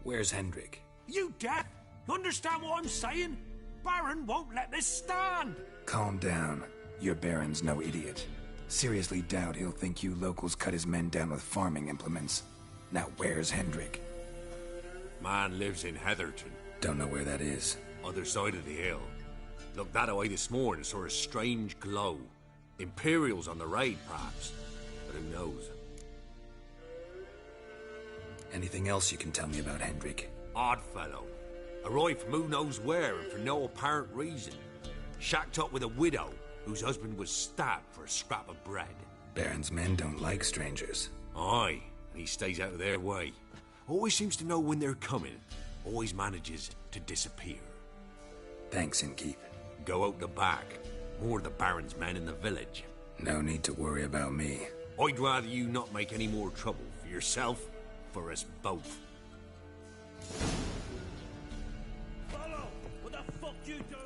Where's Hendrik? You deaf? Understand what I'm saying? Baron won't let this stand! Calm down. Your Baron's no idiot. Seriously doubt he'll think you locals cut his men down with farming implements. Now where's Hendrik? Man lives in Heatherton. Don't know where that is. Other side of the hill. Looked that away this morning, saw a strange glow. Imperials on the raid, perhaps. But who knows? Anything else you can tell me about Hendrik? Odd fellow. Arrived from who knows where and for no apparent reason. Shacked up with a widow whose husband was stabbed for a scrap of bread. Baron's men don't like strangers. Aye, and he stays out of their way. Always seems to know when they're coming. Always manages to disappear. Thanks, Innkeep. Go out the back. More of the Baron's men in the village. No need to worry about me. I'd rather you not make any more trouble for yourself, for us both. Follow! What the fuck you doing?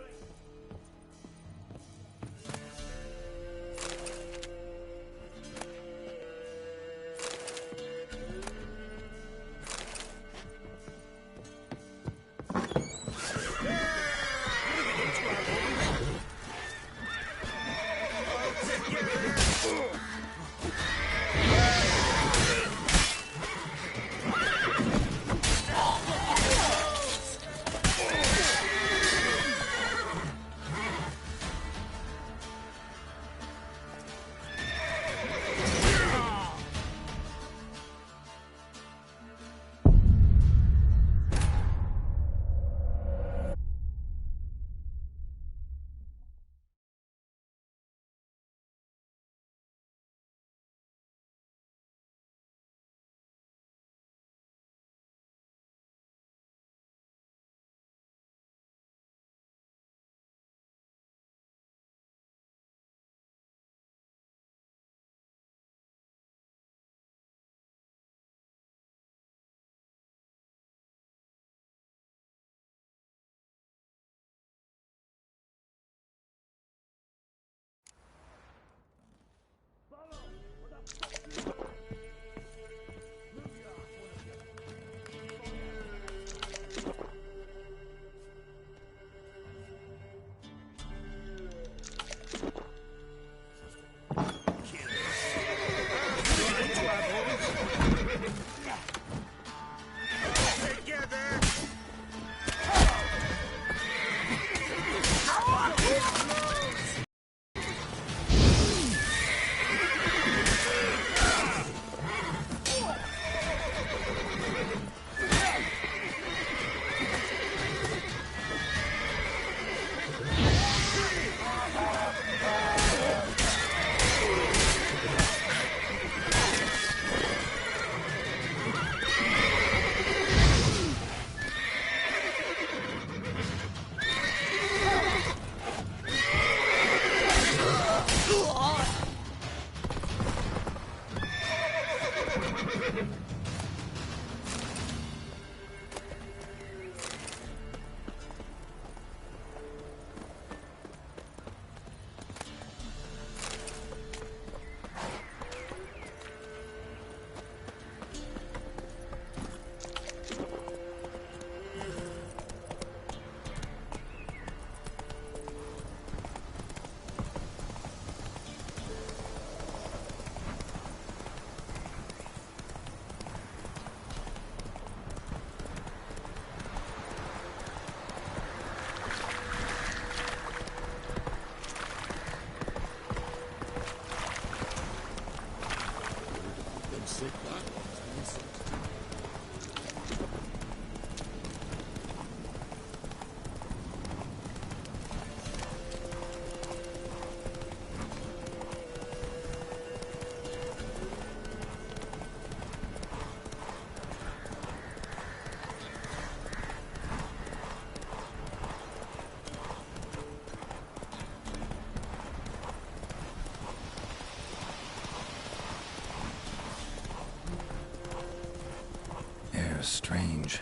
strange.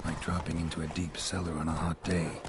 Like dropping into a deep cellar on a hot day.